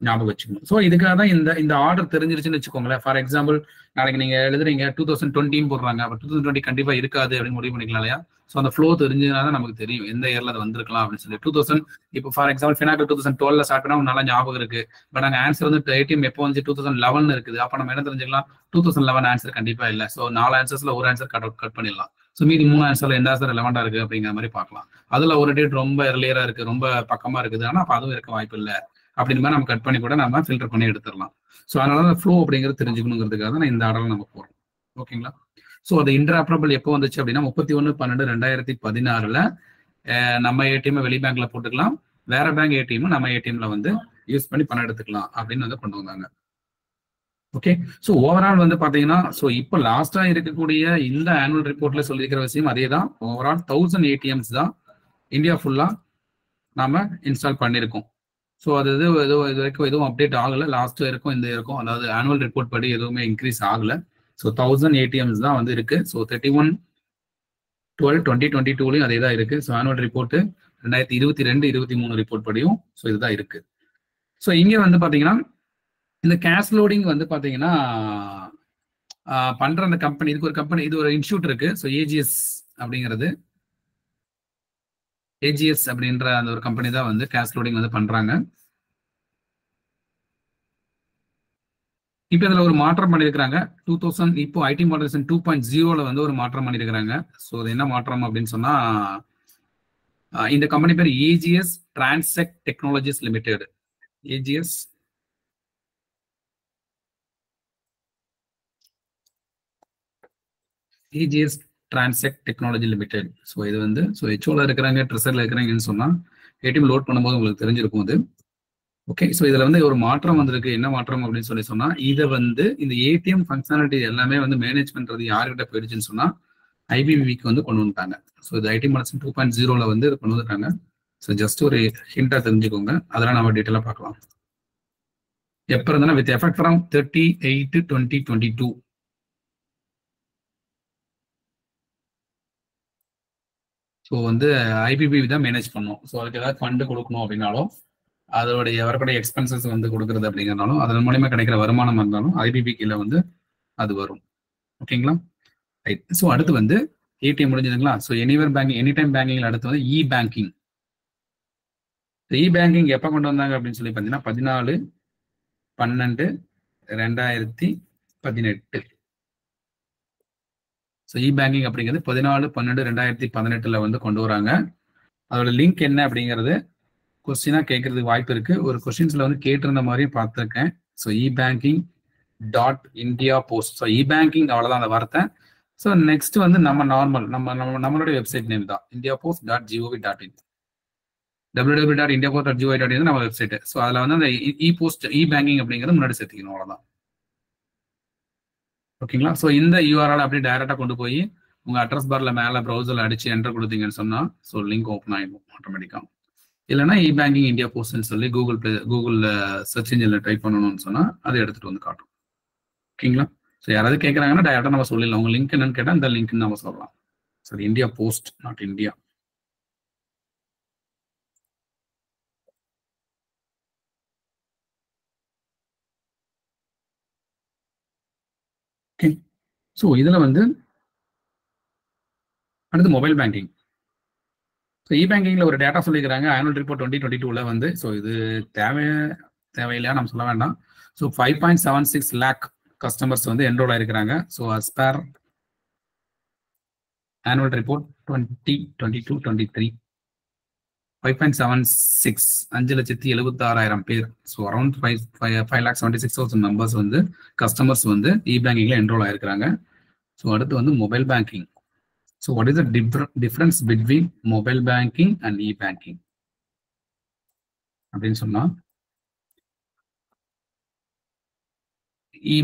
ஞாபகம் வச்சுக்கணும். ஸோ இதுக்காக தான் இந்த ஆர்டர் தெரிஞ்சிருச்சுன்னு வச்சுக்கோங்களேன். ஃபார் எக்ஸாம்பிள் நாளைக்கு நீங்க எழுதுறீங்க 2020 போடுறாங்க, அப்போ 2020 கண்டிப்பா இருக்காது அப்படின்னு முடிவு பண்ணிக்கலாம் இல்லையா. ஸோ அந்த ஃப்ளோ தெரிஞ்சதுனால தான் நமக்கு தெரியும் எந்த இயர்ல அது வந்திருக்கலாம் அப்படின்னு சொல்லி. 2000 இப்போ ஃபார் எக்ஸாம்பிள் ஃபினாக்கல் 2012 ஸ்டார்ட் பண்ணா நல்லா ஞாபகம் இருக்கு. பட் அங்கே ஆன்சர் வந்து ஏடிஎம் எப்போ வந்து 2011 இருக்குது. அப்போ நம்ம என்ன தெரிஞ்சுக்கலாம், 2011 ஆன்சர் கண்டிப்பா இல்லை. ஸோ 4 ஆன்சர்ஸ்ல ஒரு ஆன்சர் கட் பண்ணிடலாம். ஸோ மீதி 3 ஆன்சர்ல எந்த ஆன்சர் ரெலவெண்டா இருக்கு அப்படிங்கிற மாதிரி பார்க்கலாம். அதுல ஒரு டேட் ரொம்ப எர்லியரா இருக்கு, ரொம்ப பக்கமா இருக்குது, ஆனா அப்போ அதுவும் இருக்க வாய்ப்பு இல்லை அப்படின்னு மாதிரி நம்ம கட் பண்ணி கூட நம்ம ஃபில்டர் பண்ணி எடுத்துடலாம். ஸோ அதனால ஃப்ளோ அப்படிங்கிறது தெரிஞ்சுக்கணுங்கிறதுக்காக தான் இந்த ஆர்டர்ல நம்ம போறோம். ஓகேங்களா. ஸோ அது இன்டராப்பரபிள் எப்போ வந்துச்சு அப்படின்னா 31/12/2016 நம்ம ஏடிஎம் வெளி பேங்க்ல போட்டுக்கலாம், வேற பேங்க் ஏடிஎம் நம்ம ஏடிஎம்ல வந்து யூஸ் பண்ணி பணம் எடுத்துக்கலாம் அப்படின்னு வந்து கொண்டு வந்தாங்க. ஓகே, ஸோ ஓவரால் வந்து பாத்தீங்கன்னா ஸோ இப்போ லாஸ்டா இருக்கக்கூடிய இந்த ஆனுவல் ரிப்போர்ட்ல சொல்லியிருக்கிற விஷயம் அதே தான். ஓவரால் 1000 ஏடிஎம்ஸ் தான் இந்தியா ஃபுல்லா நாம இன்ஸ்டால் பண்ணியிருக்கோம். ஸோ அது இது வரைக்கும் எதுவும் அப்டேட் ஆகலை. லாஸ்ட் இருக்கும் இந்த இருக்கும், அதாவது ஆனுவல் ரிப்போர்ட் படி எதுவுமே இன்க்ரீஸ் ஆகலை. ஸோ 1000 ஏடிஎம்ஸ் தான் வந்து இருக்கு. ஸோ 31/12/2022 அதே தான் இருக்கு. ஸோ ஆனுவல் ரிப்போர்ட் 2022-23 ரிப்போர்ட் படியும் ஸோ இதுதான் இருக்கு. ஸோ இங்க வந்து பாத்தீங்கன்னா இந்த கேஷ் லோடிங் வந்து பாத்தீங்கன்னா பண்ற அந்த கம்பெனி, இதுக்கு ஒரு கம்பெனி, இது ஒரு இன்ஸ்டியூட் இருக்கு. ஸோ ஏஜிஎஸ் அப்படின்ற அந்த ஒரு கம்பெனி தான் வந்து கேஷ் லோடிங் வந்து பண்றாங்க. இப்போ இதுல ஒரு மாற்றம் பண்ணியிருக்கிறாங்க. 2000 இப்போ ஐடி மாடரேஷன் 2.0 வந்து ஒரு மாற்றம் பண்ணியிருக்கிறாங்க. ஸோ அது என்ன மாற்றம் அப்படின்னு சொன்னா இந்த கம்பெனி பேர் AGS transact technologies limited. AGS transact technology limited. So இது வந்து ஹெச்ஓல இருக்கிறாங்க, ட்ரெஸர்ல இருக்கிறாங்கன்னு சொன்னா ஏடிஎம் லோட் பண்ணும்போது உங்களுக்கு தெரிஞ்சிருக்கும் அது. ஓகே, ஸோ இதுல வந்து ஒரு மாற்றம் வந்திருக்கு. என்ன மாற்றம் அப்படின்னு சொன்னா இதை வந்து இந்த ஏடிஎம் ஃபங்க்ஷனாலிட்டி எல்லாமே வந்து மேனேஜ் பண்றது யாருக்கிட்ட போயிடுச்சுன்னு சொன்னா ஐபிபிக்கு வந்து கொண்டு வந்துட்டாங்க. ஸோ இது ஐடி மாடரேஷன் 2.0 வந்து கொண்டு வந்துட்டாங்க. ஸோ ஜஸ்ட் ஒரு ஹிண்டா தெரிஞ்சுக்கோங்க, அதெல்லாம் நம்ம டீட்டெயிலாக பார்க்கலாம். எப்போ இருந்தாலும் வித் எஃபெக்ட் ஃப்ரம் 30/8/2022. ஸோ வந்து ஐபிபி தான் மேனேஜ் பண்ணும். ஸோ அதுக்கு ஏதாவது ஃபண்டு கொடுக்கணும் அப்படின்னாலும், அதோடைய வரக்கூடிய எக்ஸ்பென்சஸ் வந்து கொடுக்குறது அப்படிங்கிறனாலும், அதன் மூலியமா கிடைக்கிற வருமானம் இருந்தாலும் ஐபிபி கீழே வந்து அது வரும். ஓகேங்களா. ரைட். ஸோ அடுத்து வந்து ஏடிஎம் முடிஞ்சதுங்களா. So anywhere banking, any time banking அடுத்து வந்து இ பேங்கிங். இ பேங்கிங் எப்போ கொண்டு வந்தாங்க அப்படின்னு சொல்லி பார்த்தீங்கன்னா 14/12/2018. ஸோ இ பேங்கிங் அப்படிங்கிறது 14/12/2018 வந்து கொண்டு வராங்க. அதோட லிங்க் என்ன அப்படிங்கிறது கொஸ்டினா கேட்கறதுக்கு வாய்ப்பு இருக்கு. ஒரு கொஸ்டின்ஸ்ல வந்து கேட்டிருந்த மாதிரியும் பார்த்துருக்கேன். So e banking dot India post. So e banking அவ்வளோதான் அந்த வார்த்தை. ஸோ நெக்ஸ்ட் வந்து நம்ம நார்மல் நம்மளுடைய வெப்சைட் நேம் தான் indiapost.gov.in. www.indiapost.gov.in நம்ம வெப்சைட். ஸோ அதில் வந்து அந்த இ-போஸ்ட் இ-பேங்கிங் அப்படிங்கிறது முன்னாடி சேர்த்துக்கணும், அவ்வளோதான். ஓகேங்களா? ஸோ இந்த யூஆர்எல் அப்படியே டைரக்டாக கொண்டு போய் உங்கள் அட்ரஸ் பார்ல மேலே ப்ரௌசரில் அடிச்சு என்டர் கொடுத்தீங்கன்னு சொன்னால் ஸோ லிங்க் ஓப்பன் ஆகிடும் ஆட்டோமேட்டிக்காக. இல்லைன்னா இ-பேங்கிங் இந்தியா போஸ்ட்னு சொல்லி கூகுளில் சர்ச் இன்ஜினில் டைப் பண்ணணும்னு சொன்னால் அதை எடுத்துகிட்டு வந்து காட்டும். ஓகேங்களா? ஸோ யாராவது கேட்குறாங்கன்னா டைரக்டாக நம்ம சொல்லிடலாம். உங்கள் லிங்க் என்னன்னு கேட்டால் இந்த லிங்க்னு நம்ம சொல்லலாம். சரி, India post, not India. Okay. So இதில் வந்து அடுத்து மொபைல் பேங்கிங். ஸோ இ-பேங்கிங்கில் ஒரு டேட்டா சொல்லிக்கிறாங்க ஆனுவல் ரிப்போர்ட் 2022 வந்து. ஸோ இது தேவையில்லையா நம்ம சொல்ல வேண்டாம். ஸோ 5.76 lakh கஸ்டமர்ஸ் வந்து என்ரோல் ஆயிருக்கிறாங்க. So as per annual report 2022-23 5.76 5,76,000 பேர். ஸோ அரௌண்ட் 5,76,000 மெம்பர்ஸ் வந்து கஸ்டமர்ஸ் வந்து இ-பேங்கிங்ல என்ரோல் ஆயிருக்கிறாங்க. ஸோ அடுத்து வந்து mobile banking. So what is the difference between mobile banking and e-banking? அப்படின்னு சொன்னா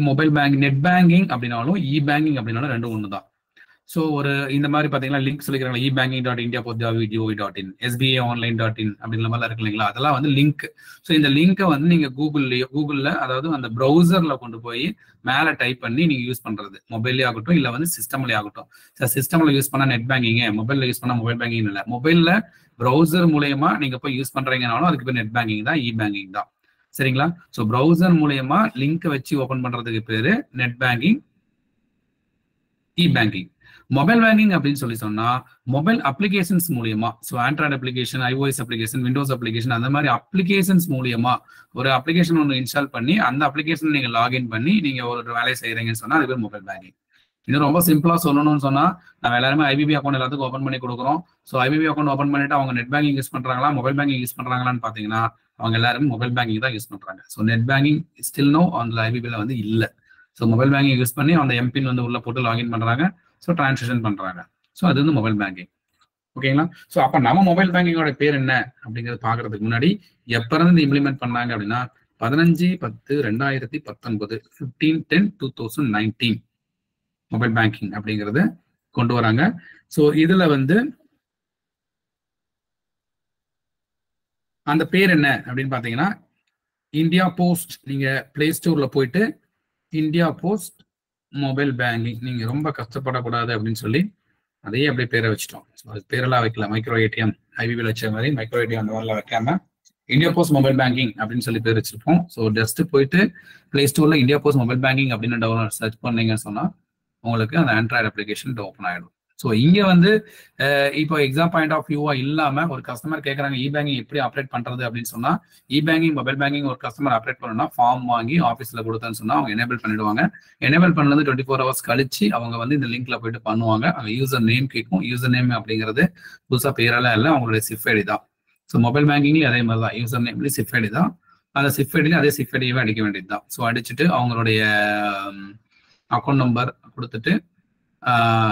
மொபைல் பேங்கிங் நெட் பேங்கிங் அப்படின்னாலும் இ-பேங்கிங் அப்படின்னாலும் ரெண்டும் ஒன்று தான். ஸோ ஒரு இந்த மாதிரி பார்த்தீங்கன்னா லிங்க் சொல்லிக்கிறாங்க e-banking.indiapost.gov.in, sbaonline.in அப்படிங்கிற மாதிரிலாம் இருக்கு இல்லைங்களா? அதெல்லாம் வந்து லிங்க். ஸோ இந்த லிங்கை வந்து நீங்க கூகுளில் அதாவது அந்த ப்ரௌசர்ல கொண்டு போய் மேலே டைப் பண்ணி நீங்க யூஸ் பண்றது, மொபைல்லே ஆகட்டும் இல்லை வந்து சிஸ்டம்லேயே ஆகட்டும். சார் சிஸ்டம்ல யூஸ் பண்ணா நெட் பேங்கிங், மொபைல்ல யூஸ் பண்ணா மொபைல் பேங்கிங் இல்லை. மொபைல்ல ப்ரௌசர் மூலயமா நீங்க போய் யூஸ் பண்றீங்கனாலும் அதுக்கு பேர் நெட் பேங்கிங் தான், இ-பேங்கிங் தான். சரிங்களா? ஸோ ப்ரௌசர் மூலயமா லிங்கை வச்சு ஓப்பன் பண்றதுக்கு பேரு நெட் பேங்கிங், இ-பேங்கிங். மொபைல் பேங்கிங் அப்படின்னு சொல்லி சொன்னா மொபைல் அப்ளிகேஷன்ஸ் மூலியமா, so Android application, iOS application, Windows application, அந்த மாதிரி அப்ளிகேஷன்ஸ் மூலியமா ஒரு அப்ளிகேஷன் ஒன்று இன்ஸ்டால் பண்ணி அந்த அப்ளிகேஷன் நீங்க லாகின் பண்ணி நீங்க ஒரு வேலையை செய்யறீங்கன்னு சொன்னா அது பேர் மொபைல் பேங்கிங். இன்னும் ரொம்ப சிம்பிளா சொல்லணும்னு சொன்னா நம்ம எல்லாருமே ஐபிபி அக்கௌண்ட் எல்லாத்துக்கும் ஓப்பன் பண்ணி கொடுக்குறோம். ஸோ ஐபிபி அக்கௌண்ட் ஓப்பன் பண்ணிட்டு அவங்க நெட் பேங்கிங் யூஸ் பண்றாங்களா மொபைல் பேங்கிங் யூஸ் பண்றாங்களான்னு பாத்தீங்கன்னா அவங்க எல்லாருமே மொபைல் பேங்கிங் தான் யூஸ் பண்றாங்க. So net banking still no அந்த ஐபிபில வந்து இல்லை. ஸோ மொபைல் பேங்கிங் யூஸ் பண்ணி அந்த எம்பின் வந்து உள்ள போட்டு லாகின் பண்றாங்க. ஸோ டிரான்சாக்ஷன் பண்றாங்க. ஸோ அது வந்து மொபைல் பேங்கிங். ஓகேங்களா? ஸோ அப்ப நம்ம மொபைல் பேங்கிங்கோட பேர் என்ன அப்படிங்கிறது பாக்குறதுக்கு முன்னாடி எப்ப இருந்து இம்ப்ளிமெண்ட் பண்ணாங்க அப்படின்னா 15/10/2019 15/10/2019 மொபைல் பேங்கிங் அப்படிங்கறத கொண்டு வராங்க. ஸோ இதுல வந்து அந்த பேர் என்ன அப்படின்னு பாத்தீங்கன்னா இந்தியா போஸ்ட். நீங்க பிளே ஸ்டோர்ல போயிட்டு இந்தியா போஸ்ட் மொபைல் பேங்கிங், நீங்க ரொம்ப கஷ்டப்படக்கூடாது அப்படின்னு சொல்லி அதையே அப்படியே பேரை வச்சுட்டோம். அது பேரெல்லாம் வைக்கல, மைக்ரோ ஏடிஎம் ஐபிபியில் வச்ச மாதிரி மைக்ரோ ஏடிஎம் அந்த மாதிரிலாம் வைக்காம இந்தியா போஸ்ட் மொபைல் பேங்கிங் அப்படின்னு சொல்லி பேர் வச்சிருப்போம். ஸோ ஜஸ்ட் போயிட்டு பிளே ஸ்டோர்ல இந்தியா போஸ்ட் மொபைல் பேங்கிங் அப்படின்னு டவுன்லோட் சர்ச் பண்ணீங்கன்னு சொன்னா உங்களுக்கு அந்த ஆண்ட்ராய்டு அப்ளிகேஷன் ஓப்பன் ஆயிடும். ஸோ இங்க வந்து இப்போ எக்ஸாம் பாயிண்ட் ஆஃப் வியூவா இல்லாம ஒரு கஸ்டமர் கேட்கறாங்க இ-பேங்கிங் எப்படி அப்டேட் பண்றது அப்படின்னு சொன்னா இ-பேங்கிங் மொபைல் பேங்கிங் ஒரு கஸ்டமர் அப்டேட் பண்ணணும்னா ஃபார்ம் வாங்கி ஆஃபீஸ்ல கொடுத்தேன்னு சொன்னா அவங்க எனேபிள் பண்ணிடுவாங்க. எனேபிள் பண்ணது 24 hours கழிச்சு அவங்க வந்து இந்த லிங்க்ல போயிட்டு பண்ணுவாங்க. அவங்க யூசர் நேம் கேட்கும். யூசர் நேம் அப்படிங்கிறது புதுசா பேரெல்லாம் இல்லை, அவங்களுடைய சிஃப் ஐடி தான். ஸோ மொபைல் பேங்கிங்லயும் அதே மாதிரி தான், யூசர் நேம்லயும் சிஃப் ஐடி தான். அந்த சிஃப் ஐடியும் அதே சிஃப் ஐடியவே அடிக்க வேண்டியது தான். ஸோ அடிச்சுட்டு அவங்களுடைய அக்கௌண்ட் நம்பர் கொடுத்துட்டு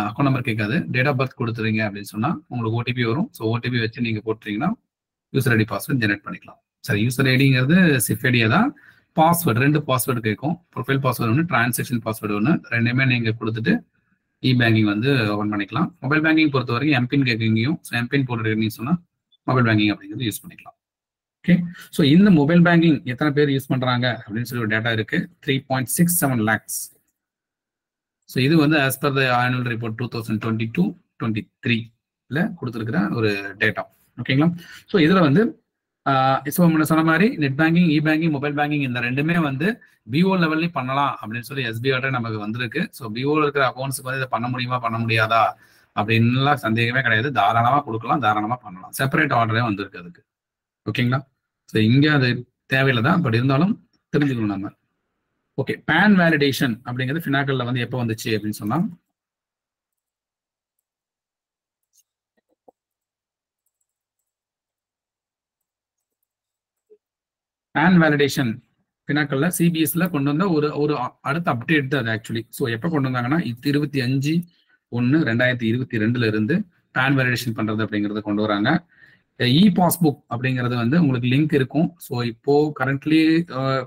அக்கௌண்ட் நம்பர் கேட்காது, டேட் ஆஃப் பர்த் கொடுத்துறீங்க அப்படின்னு சொன்னா உங்களுக்கு ஓடிபி வரும். ஸோ ஓடிபி வச்சு நீங்க போட்டுறீங்கன்னா யூசர் ஐடி பாஸ்வேர்ட் ஜெனரேட் பண்ணிக்கலாம். சரி, யூசர் ஐடிங்கிறது சிஃப் ஐடியா தான். பாஸ்வேர்டு 2 பாஸ்வேர்டு கேட்கும். ப்ரொஃபைல் பாஸ்வேர்டு ஒன்று, டிரான்சாக்ஷன் பாஸ்வேர்டு ஒன்று, ரெண்டுமே நீங்க கொடுத்துட்டு இ-பேங்கிங் வந்து ஓப்பன் பண்ணிக்கலாம். மொபைல் பேங்கிங் பொறுத்த வரைக்கும் எம்பின் கேட்குங்கயும், ஸோ எம்பின் போட்டுருக்கீங்கன்னு சொன்னா மொபைல் பேங்கிங் அப்படிங்கிறது யூஸ் பண்ணிக்கலாம். ஓகே. ஸோ இந்த மொபைல் பேங்கிங் எத்தனை பேர் யூஸ் பண்றாங்க அப்படின்னு சொல்லி ஒரு டேட்டா இருக்கு, 3.67 lakhs. ஸோ இது வந்து as per the annual report 2022-23 கொடுத்துருக்கிற ஒரு டேட்டா. ஓகேங்களா? ஸோ இதுல வந்து முன்ன சொன்ன மாதிரி நெட் பேங்கிங், இ-பேங்கிங், மொபைல் பேங்கிங் இந்த ரெண்டுமே வந்து பிஓ லெவல்லையும் பண்ணலாம் அப்படின்னு சொல்லி எஸ்பிஐ நமக்கு வந்திருக்கு. ஸோ பிஓல இருக்கிற அக்கௌண்ட்ஸுக்கு வந்து இதை பண்ண முடியுமா பண்ண முடியாதா அப்படின்லாம் சந்தேகமே கிடையாது. தாராளமா கொடுக்கலாம், தாராளமா பண்ணலாம். செப்பரேட் ஆர்டரே வந்திருக்கு அதுக்கு. ஓகேங்களா? ஸோ இங்க அது தேவையில்லை தான், பட் இருந்தாலும் தெரிஞ்சுக்கணும் நம்ம. ஓகே, பேன் வேலிடேஷன் அப்படிங்கிறது ஃபினாக்கல்ல வந்து எப்போ வந்துச்சு அப்படின்னு சொன்னா பேன் வேலிடேஷன் பினாக்கல்ல சிபிஎஸ்ல கொண்டு வந்த ஒரு ஒரு அடுத்த அப்டேட் தான் அது ஆக்சுவலி. ஸோ எப்போ கொண்டு வந்தாங்கன்னா 25/1/2022 இருந்து பேன் வேலிடேஷன் பண்றது அப்படிங்கறத கொண்டு வராங்க. இ பாஸ்புக் அப்படிங்கிறது வந்து உங்களுக்கு லிங்க் இருக்கும். ஸோ இப்போ கரண்ட்லி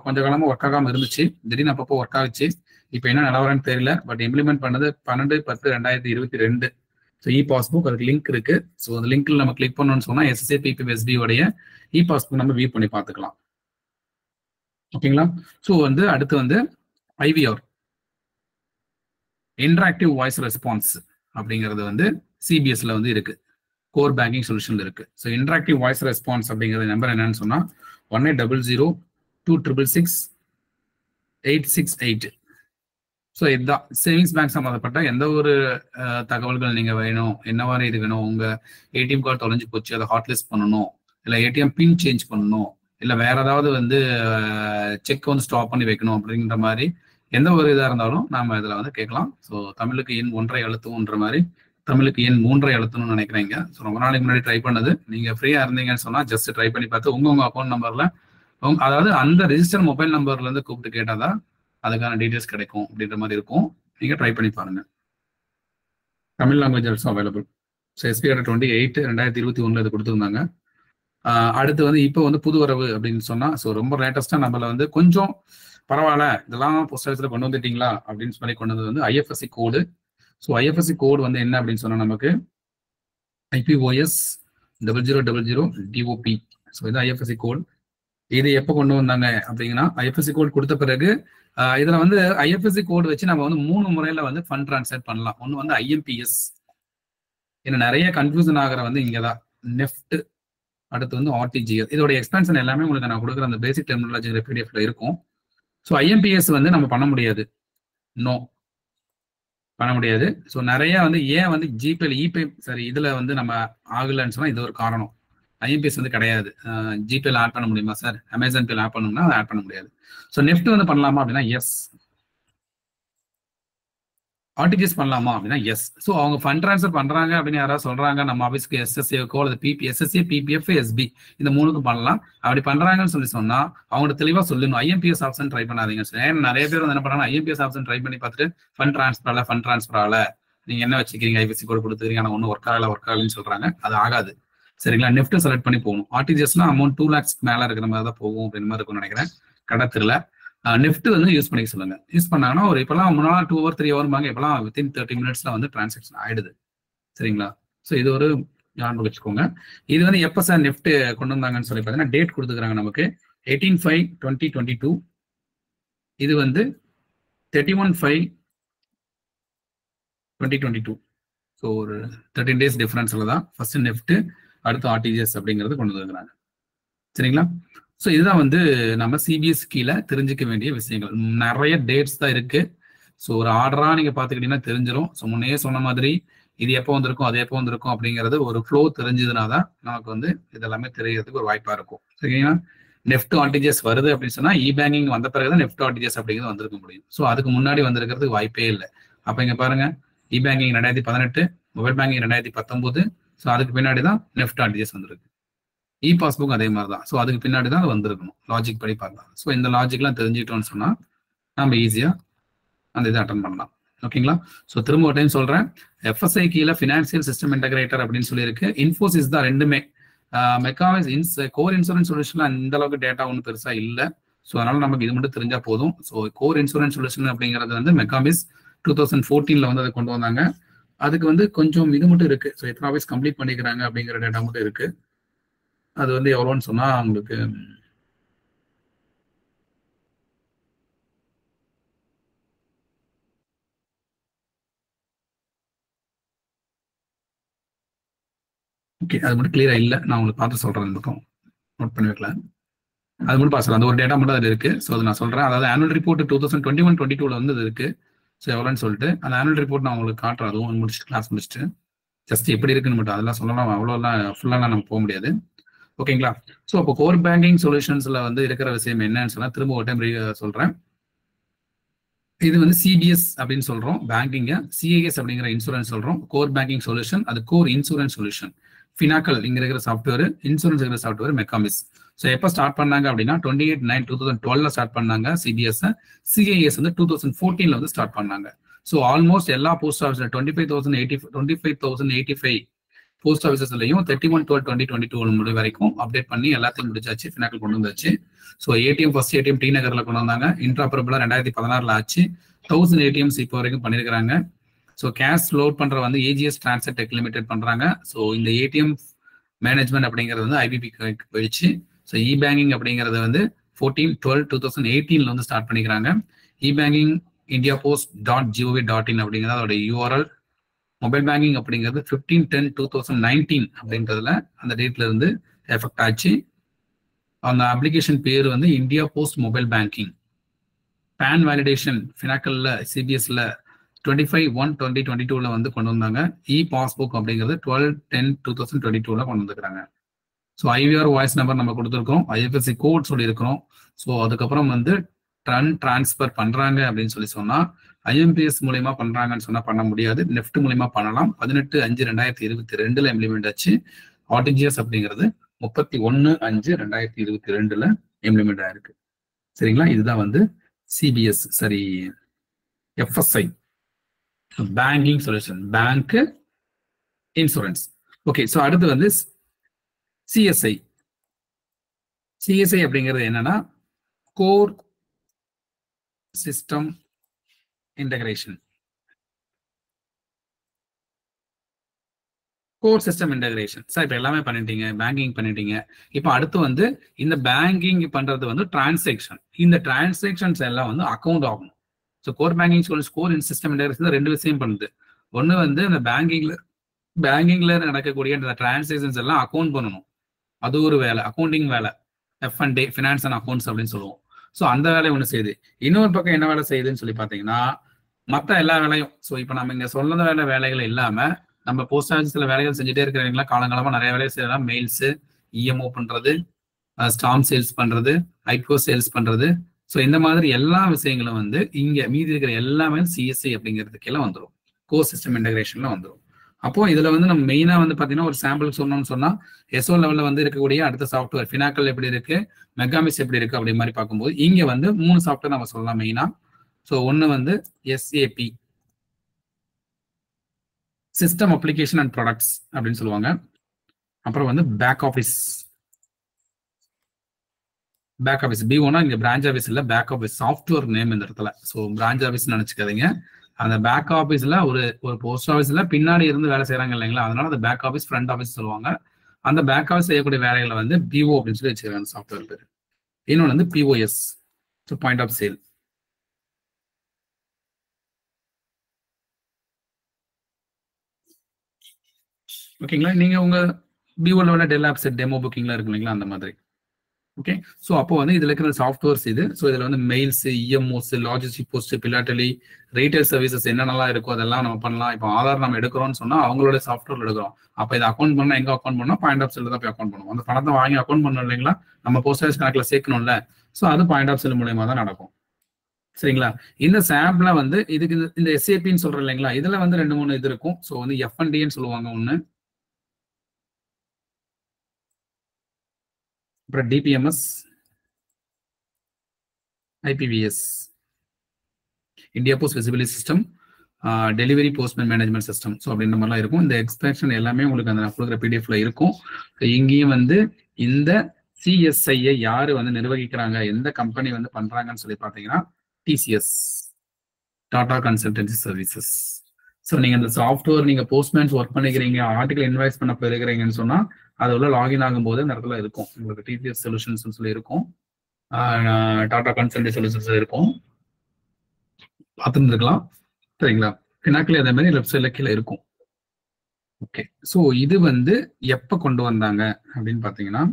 கொஞ்ச காலமா ஒர்க் ஆகாம இருந்துச்சு, திடீர்னு அப்பப்போ ஒர்க் ஆகுச்சு. இப்போ என்ன நிலவரம்னு தெரியல, பட் இம்ப்ளிமெண்ட் பண்ணது 12/10/2022. ஸோ இ பாஸ்புக் அதுக்கு லிங்க் இருக்கு. ஸோ அந்த லிங்க்ல நம்ம கிளிக் பண்ணணும்னு சொன்னா எஸ்எஸ்ஏ பிபிஎஸ்பி உடைய இ பாஸ்புக் நம்ம வியூ பண்ணி பார்த்துக்கலாம். ஓகேங்களா? ஸோ வந்து அடுத்து வந்து ஐவிஆர் இன்டராக்டிவ் வாய்ஸ் ரெஸ்பான்ஸ் அப்படிங்கிறது வந்து சிபிஎஸ்ல வந்து இருக்கு, கோர் பேங்கிங் சொல்யூஷன்ல இருக்கு. ஸோ இன்டராக்டிவ் வாய்ஸ் ரெஸ்பான்ஸ் அப்படிங்கிறது நம்பர் என்னன்னு சொன்னா 1800-266-868. ஸோ இதுதான் சேவிங்ஸ் பேங்க் சம்மந்தப்பட்ட எந்த ஒரு தகவல்கள் நீங்க வேணும், என்ன மாதிரி இது வேணும், உங்க ஏடிஎம் கார்டு தொலைஞ்சு போச்சு அதை ஹாட் லிஸ்ட் பண்ணணும், இல்லை ஏடிஎம் பின் சேஞ்ச் பண்ணணும், இல்லை வேற ஏதாவது வந்து செக் வந்து ஸ்டாப் பண்ணி வைக்கணும் அப்படின்ற மாதிரி எந்த ஒரு இதாக இருந்தாலும் நாம இதில் வந்து கேட்கலாம். ஸோ தமிழுக்கு எண் 1.5 எழுத்துன்ற மாதிரி தமிழுக்கு எண் 3.5 எழுத்தணும்னு நினைக்கிறீங்க. ஸோ ரொம்ப நாளைக்கு முன்னாடி ட்ரை பண்ணது, நீங்க ஃப்ரீயா இருந்தீங்கன்னு சொன்னா ஜஸ்ட் ட்ரை பண்ணி பார்த்து உங்க அக்கௌண்ட் நம்பர்ல அதாவது அந்த ரெஜிஸ்டர் மொபைல் நம்பர்ல இருந்து கூப்பிட்டு கேட்டாதான் அதுக்கான டீடைல்ஸ் கிடைக்கும் அப்படின்ற மாதிரி இருக்கும். நீங்க ட்ரை பண்ணி பாருங்க. Tamil language also available. So SPR 28/2021 இது கொடுத்துருந்தாங்க. அடுத்து வந்து இப்போ வந்து புது வரவு அப்படின்னு சொன்னா, ஸோ ரொம்ப லேட்டஸ்டா நம்மள வந்து கொஞ்சம் பரவாயில்ல இதெல்லாம் போஸ்ட் ஆஃபீஸ்ல கொண்டு வந்துட்டீங்களா அப்படின்னு சொல்லி கொண்டு வந்தது வந்து ஐஎஃப்எஸ்சி கோடு. ஸோ ஐஎஃப்எஸ்சி கோடு வந்து என்ன அப்படின்னு சொன்னா நமக்கு ஐபிஓஎஸ் 0000DOP. ஸோ இது ஐஎஃப்எஸ்சி கோட். இது எப்போ கொண்டு வந்தாங்க அப்படிங்கன்னா ஐஎஃப்எஸ்சி கோட் கொடுத்த பிறகு இதுல வந்து ஐஎஃப்எஸ்சி கோடு வச்சு நம்ம வந்து 3 முறையில வந்து ஃபண்ட் ட்ரான்ஸ்ஃபர் பண்ணலாம். ஒன்று வந்து ஐஎம்பிஎஸ், ஏன்னா நிறைய கன்ஃபியூஷன் ஆகிற வந்து இங்கதான் நெஃப்ட், அடுத்து வந்து ஆர்டிஜிஎஸ். இதோட எக்ஸ்பென்ஷன் எல்லாமே உங்களுக்கு நான் கொடுக்குற அந்த பேசிக் டெர்மினாலஜி பிடிஎஃப்ல இருக்கும். ஸோ ஐஎம்பிஎஸ் வந்து நம்ம பண்ண முடியாது, நோ பண்ண முடியாது. ஸோ நிறைய வந்து ஏன் வந்து ஜிபே இபே சரி இதுல வந்து நம்ம ஆகலன்னு சொன்னா இது ஒரு காரணம். ஐஎம்பிஎஸ் வந்து கிடையாது. ஜிபேல ஆட் பண்ண முடியுமா சார், அமேசான் பேல ஆட் பண்ணணும்னா அதை ஆட் பண்ண முடியாது. ஸோ நெஃப்ட் வந்து பண்ணலாமா அப்படின்னா எஸ், ஆர்டிஜிஎஸ் பண்ணலாமா அப்படின்னா எஸ். ஸோ அவங்க ஃபண்ட் ட்ரான்ஸ்ஃபர் பண்றாங்க அப்படின்னு யாராவது சொல்றாங்க நம்ம ஆஃபீஸ்க்கு எஸ்எஸ்ஏக்கோ அல்லது எஸ்எஸ்ஏ பிபிஎஃப் எஸ்பி இந்த 3க்கும் பண்ணலாம். அப்படி பண்றாங்கன்னு சொல்லி சொன்னா அவங்களுக்கு தெளிவா சொல்லணும் ஐஎம்பிஎஸ் ஆப்ஷன் ட்ரை பண்ணாதீங்க. ஏன்னா நிறைய பேர் வந்து என்ன பண்றாங்க, ஐஎம்பிஎஸ் ஆப்ஷன் ட்ரை பண்ணி பார்த்துட்டு ஃபண்ட் ட்ரான்ஸ்ஃபர் ஆகல நீங்க என்ன வச்சுக்கிறீங்க ஐபிஎஸ்சி கோட் கொடுத்துக்கிறீங்க ஆனால் ஒன்றும் ஒர்க் ஆகலன்னு சொல்றாங்க. அது ஆகாது சரிங்களா. நெஃப்ட் செலக்ட் பண்ணி போகணும். ஆர்டிஜிஎஸ்னா அமௌண்ட் 2 lakhs மேல இருக்கிற மாதிரி தான் போகும் அப்படின்ற மாதிரி இருக்கும்னு நினைக்கிறேன். கடத்தில நெஃப்ட் வந்து யூஸ் பண்ணிக்க சொல்லுங்க. யூஸ் பண்ணாங்கன்னா ஒரு இப்பெல்லாம் முன்னாள் 2 hour 3 hour வாங்க, இப்பெல்லாம் வித்தின் 30 minutes வந்து டிரான்சாக்ஷன் ஆயிடுது சரிங்களா. ஸோ இது ஒரு ஞாபகம் வச்சுக்கோங்க. இது வந்து எப்போ சார் நெஃப்ட் கொண்டு வந்தாங்கன்னு சொல்லி பார்த்தீங்கன்னா டேட் கொடுத்துக்கிறாங்க நமக்கு 18/5/2022. இது வந்து 31/5/2022. ஸோ ஒரு 13 days டிஃபரன்ஸ்ல தான் ஃபர்ஸ்ட் நெஃப்ட் அடுத்து ஆர்டிஜிஎஸ் அப்படிங்கிறது கொண்டு வந்துருக்கிறாங்க சரிங்களா. ஸோ இதுதான் வந்து நம்ம சிபிஎஸ் கீழே தெரிஞ்சுக்க வேண்டிய விஷயங்கள். நிறைய டேட்ஸ் தான் இருக்கு. ஸோ ஒரு ஆர்டரா நீங்க பாத்துக்கிட்டீங்கன்னா தெரிஞ்சிடும். ஸோ முன்னே சொன்ன மாதிரி இது எப்போ வந்திருக்கும் அது எப்போ வந்திருக்கும் அப்படிங்கிறது ஒரு ஃப்ளோ தெரிஞ்சதுனா தான் நமக்கு வந்து இதெல்லாமே தெரியறதுக்கு ஒரு வாய்ப்பா இருக்கும் சரிங்களா. நெஃப்ட் ஆர்டிஜிஎஸ் வருது அப்படின்னு சொன்னா இ பேங்கிங் வந்த பிறகுதான் நெஃப்ட் ஆர்டிஜிஎஸ் அப்படிங்கிறது வந்திருக்க முடியும். ஸோ அதுக்கு முன்னாடி வந்திருக்கிறதுக்கு வாய்ப்பே இல்லை. அப்ப இங்க பாருங்க இ பேங்கிங் 2018, மொபைல் பேங்கிங் 2019. ஸோ அதுக்கு பின்னாடி தான் நெஃப்ட் ஆர்டிஜிஎஸ் வந்திருக்கு. இ பாஸ்புக் அதே மாதிரி தான். ஸோ அதுக்கு பின்னாடி தான் அது வந்திருக்கணும் லாஜிக் படி பார்க்கலாம். ஸோ இந்த லாஜிக்லாம் தெரிஞ்சுக்கிட்டோம்னு சொன்னா நம்ம ஈஸியா அந்த இதை அட்டன் பண்ணலாம் ஓகேங்களா. ஸோ திரும்ப ஒரு டைம் சொல்றேன், எஃப்எஸ்ஐ கீழே ஃபினான்சியல் சிஸ்டம் இன்டகிரேட்டர் அப்படின்னு சொல்லியிருக்கு. இன்ஃபோசிஸ் தான் ரெண்டுமே. மெக்கானிஸ் கோர் இன்சூரன்ஸ் சொல்யூஷன்ல இந்த அளவுக்கு டேட்டா ஒன்றும் பெருசா இல்லை. ஸோ அதனால நமக்கு இது மட்டும் தெரிஞ்சா போதும். ஸோ கோர் இன்சூரன்ஸ் சொல்யூஷன் அப்படிங்கிறது வந்து மெக்காமிஸ் 2014 வந்து அதை கொண்டு வந்தாங்க. அதுக்கு வந்து கொஞ்சம் இது மட்டும் இருக்கு. ஸோ எத்தனை ஆஃபீஸ் கம்ப்ளீட் பண்ணிக்கிறாங்க அப்படிங்கிற டேட்டா மட்டும் இருக்கு. அது வந்து எவ்வளோன்னு சொன்னா உங்களுக்கு ஓகே அது மட்டும் கிளியரா இல்லை. நான் உங்களுக்கு பார்த்து சொல்றேன், மட்டும் நோட் பண்ணி வைக்கல. அது மட்டும் பார்க்கலாம். அந்த ஒரு டேட்டா மட்டும் அதில் இருக்கு. ஸோ அது நான் சொல்றேன். அதாவது ஆனுவல் ரிப்போர்ட் 2021-22 வந்து அது இருக்கு. ஸோ எவ்வளோன்னு சொல்லிட்டு அந்த ஆனுவல் ரிப்போர்ட் நான் உங்களுக்கு காட்டுறேன். அதுவும் முடிச்சுட்டு கிளாஸ் முடிச்சுட்டு ஜஸ்ட் எப்படி இருக்குன்னு மட்டும் அதெல்லாம் சொல்லலாம். அவ்வளோலாம் ஃபுல்லாலாம் நம்ம போக முடியாது ஓகேங்களா. ஸோ இப்போ கோர் பேங்கிங் சொல்யூஷன்ஸ்ல வந்து இருக்கிற விஷயம் என்னன்னு சொன்னா திரும்ப ஒரு டைம் சொல்றேன். இது வந்து சிபிஎஸ் அப்படின்னு சொல்றோம் பேங்கிங்க, சிஐஎஸ் அப்படிங்கிற இன்சூரன்ஸ் சொல்றோம். கோர் பேங்கிங் சொல்யூஷன் அது கோர் இன்சூரன்ஸ் சொல்யூஷன். ஃபினாக்கல் இங்க இருக்கிற சாஃப்ட்வேர், இன்சூரன்ஸ் இருக்கிற சாஃப்ட்வேர் மெக்காமிஸ். ஸோ எப்போ ஸ்டார்ட் பண்ணாங்க அப்படின்னா 28/9/2012 ஸ்டார்ட் பண்ணாங்க சிபிஎஸ். சிஐஎஸ் வந்து 2014 வந்து ஸ்டார்ட் பண்ணாங்க. ஸோ ஆல்மோஸ்ட் எல்லா போஸ்ட் ஆஃபீஸ்ல 25,085 போஸ்ட் ஆஃபீஸஸ்லையும் 31/12/2022 வரைக்கும் அப்டேட் பண்ணி எல்லாத்தையும் முடிச்சாச்சு. ஃபினாக்கல் கொண்டு வந்தாச்சு. So ATM first ATM T நகர்ல கொண்டு வந்தாங்க. இன்ட்ராபரபிளா 2016 ஆச்சு. 1000 ஏடிஎம்ஸ் இப்போ வரைக்கும் பண்ணியிருக்கிறாங்க. ஸோ கேஷ் லோட் பண்ற வந்து ஏஜிஎஸ் டிரான்ஸ்ஃபர் டெக் லிமிடெட் பண்றாங்க. ஸோ இந்த ஏடிஎம் மேனேஜ்மெண்ட் அப்படிங்கிறது வந்து ஐபிபி போயிடுச்சு. ஸோ இ பேங்கிங் அப்படிங்கிறது வந்து 14/12/2018 வந்து ஸ்டார்ட் பண்ணிக்கிறாங்க. இ பேங்கிங் indiapost.gov.in அப்படிங்கிறது அதோட யூஆர்எல். மொபைல் பேங்கிங் அப்படிங்கிறது 15/10/2019 அப்படின்றதுல அந்த டேட்ல இருந்து எஃபெக்ட் ஆச்சு. அந்த அப்ளிகேஷன் பேர் வந்து India post mobile banking. PAN validation ஃபினாக்கல்ல சிபிஎஸ்ல 25/1/2022 வந்து கொண்டு வந்தாங்க. இ பாஸ்புக் அப்படிங்கிறது 12/10/2022 கொண்டு வந்துக்கிறாங்க. ஸோ ஐவிஆர் வாய்ஸ் நம்பர் நம்ம கொடுத்துருக்கோம். ஐஎஃப்எஸ்சி கோட் சொல்லியிருக்கிறோம். ஸோ அதுக்கப்புறம் வந்து டிரான்ஸ்பர் பண்றாங்க அப்படின்னு சொன்னா ஐஎம்பிஎஸ் மூலயமா பண்றாங்கன்னு சொன்னா பண்ண முடியாது. நெஃப்ட் மூலயமா பண்ணலாம். 18/5/2022 இம்ப்ளிமெண்ட் ஆச்சு. ஆர்டிஜிஎஸ் அப்படிங்கிறது 31/5/2022 இம்ப்ளிமெண்ட் ஆயிருக்கு. சரிங்களா? இதுதான் வந்து சிபிஎஸ், சரி FSI, banking solution, bank insurance. Okay, so அடுத்து வந்து சிஎஸ்ஐ. சிஎஸ்ஐ அப்படிங்கிறது என்னன்னா core system integration. Core system integration. Sir இப்போ எல்லாமே பண்ணிட்டீங்க, பேங்கிங் பண்ணிட்டீங்க. இப்போ அடுத்து வந்து இந்த பேங்கிங் பண்றது வந்து டிரான்சாக்ஷன். இந்த டிரான்சாக்ஷன்ஸ் எல்லாம் வந்து அக்கௌண்ட் ஆகும். So core banking core system integration 2 விஷயம் பண்ணுது. ஒன்று வந்து இந்த பேங்கிங்ல நடக்கக்கூடிய இந்த டிரான்சாக்ஷன்ஸ் எல்லாம் அக்கௌண்ட் பண்ணணும். அது ஒரு வேலை, அக்கௌண்டிங் வேலை. F&A, ஃபினான்ஸ் அண்ட் அக்கௌண்ட்ஸ் அப்படின்னு சொல்லுவோம். ஸோ அந்த வேலையை ஒன்று செய்யுது. இன்னொரு பக்கம் என்ன வேலை செய்யுதுன்னு சொல்லி பார்த்தீங்கன்னா மற்ற எல்லா வேலையும். ஸோ இப்போ நம்ம இங்கே சொன்னத வேலைகள் இல்லாம நம்ம போஸ்ட் ஆஃபீஸ்ல வேலைகள் செஞ்சுட்டே இருக்கிறவங்களா காலங்காலமா நிறைய வேலையை செய்யலாம். மெயில்ஸ், இஎம்ஓ பண்றது, ஸ்டாம்ப் சேல்ஸ் பண்றது, ஐபிஓ சேல்ஸ் பண்றது. ஸோ இந்த மாதிரி எல்லா விஷயங்களும் வந்து இங்க மீதி இருக்கிற எல்லாமே சிஎஸ்ஐ அப்படிங்கிறதுக்கு எல்லாம் வந்துடும். கோர் சிஸ்டம் இன்டகிரேஷன்ல வந்துடும். அப்போ இதுல வந்து நம்ம மெயினா வந்து பாத்தீங்கன்னா ஒரு சாம்பிள் சொன்னோம்னு சொன்னா எஸ்ஓ லெவல்ல வந்து இருக்கக்கூடிய அடுத்த சாஃப்ட்வேர் ஃபினாக்கல் எப்படி இருக்கு, மெக்காமிஸ் எப்படி இருக்கு அப்படி மாதிரி பார்க்கும்போது இங்க வந்து 3 சாஃப்ட்வேர் நம்ம சொல்லலாம் மெயினா. ஸோ ஒன்னு வந்து SAP, system application and products அப்படின்னு சொல்லுவாங்க. அப்புறம் வந்து பேக் ஆஃபீஸ் B1 இங்க பிரான்ச் ஆஃபீஸ் இல்ல, பேக் ஆஃபீஸ் சாஃப்ட்வேர் நேம் இந்த இடத்துல. ஸோ பிரான்ச் ஆஃபீஸ் நினைச்சுக்காதீங்க. அந்த பேக் ஆஃபீஸ்ல ஒரு போஸ்ட் ஆஃபீஸ்ல பின்னாடி இருந்து வேலை செய்யறாங்க இல்லைங்களா, அதனால அந்த பேக் ஆஃபீஸ் ஃப்ரண்ட் ஆஃபீஸ் சொல்லுவாங்க. அந்த பேக் ஆஃபீஸ் செய்யக்கூடிய வேலைகளை வந்து பிஓ அப்படின்னு சொல்லி வச்சிருக்காங்க சாஃப்ட்வேர் பேர். இன்னொன்று வந்து POS, so point of sale. ஓகேங்களா? நீங்க உங்க பிஓல டெல் ஆப்ஸ் டெமோ புக்கிங்ல இருக்கு இல்லைங்களா, அந்த மாதிரி. ஓகே, ஸோ அப்போ வந்து இதுல இருக்கிற சாஃப்ட்வேர்ஸ் இது. ஸோ இதுல வந்து mails, EMOs, logistic post, philately, retail services என்னென்னலாம் இருக்கோ அதெல்லாம் நம்ம பண்ணலாம். இப்போ ஆதார் நம்ம எடுக்கிறோம்னு சொன்னா அவங்களோட சாஃப்ட்வேர்ல எடுக்கிறோம். அப்போ இதை அக்கௌண்ட் பண்ணா எங்க அக்கௌண்ட் பண்ணா பாயிண்ட் ஆஃப் சேல் தான் போய் அக்கௌண்ட் பண்ணுவோம். அந்த பணத்தை வாங்கி அக்கௌண்ட் பண்ணணும் இல்லைங்களா, நம்ம போஸ்ட் ஆஃபீஸ் கணக்கில் சேர்க்கணும்ல. ஸோ அது பாயிண்ட் ஆஃப் சேல் மூலயமா தான் நடக்கும். சரிங்களா? இந்த சாம்பிள வந்து இதுக்கு இந்த எஸ்ஏபின்னு சொல்றோம் இல்லைங்களா, இதுல வந்து 2-3 இது இருக்கும். ஸோ வந்து F&Dன்னு சொல்லுவாங்க ஒண்ணு, அப்புறம் DPMS, IPVS, India post visibility system, delivery postman management system. So அப்படின்ற மாதிரிலாம் இருக்கும். இந்த எக்ஸ்பிரஷன் எல்லாமே உங்களுக்கு அந்த கொடுக்குற பிடிஎஃப்ல இருக்கும். இங்கேயும் வந்து இந்த சிஎஸ்ஐயை யாரு வந்து நிர்வகிக்கிறாங்க, எந்த கம்பெனி வந்து பண்றாங்கன்னு சொல்லி பார்த்தீங்கன்னா TCS, Tata consultancy services. So நீங்க இந்த சாஃப்ட்வேர் நீங்க போஸ்ட்மேன்ஸ் ஒர்க் பண்ணிக்கிறீங்க, ஆர்டிகல் இன்வைஸ் பண்ண போயிருக்கிறீங்கன்னு சொன்னா அது உள்ள லாகின் ஆகும்போது இந்த இடத்துல இருக்கும் உங்களுக்கு டிசிஎஸ் சொல்யூஷன்ஸ் சொல்லி இருக்கும், டாடா கன்சல்டன்சி சொல்யூஷன்ஸ் இருக்கும், பார்த்துருந்துருக்கலாம். சரிங்களா? ஃபினாக்கில் அதே மாதிரி லெஃப்ட் சைட்ல கீழே இருக்கும். ஓகே, ஸோ இது வந்து எப்போ கொண்டு வந்தாங்க அப்படின்னு பார்த்தீங்கன்னா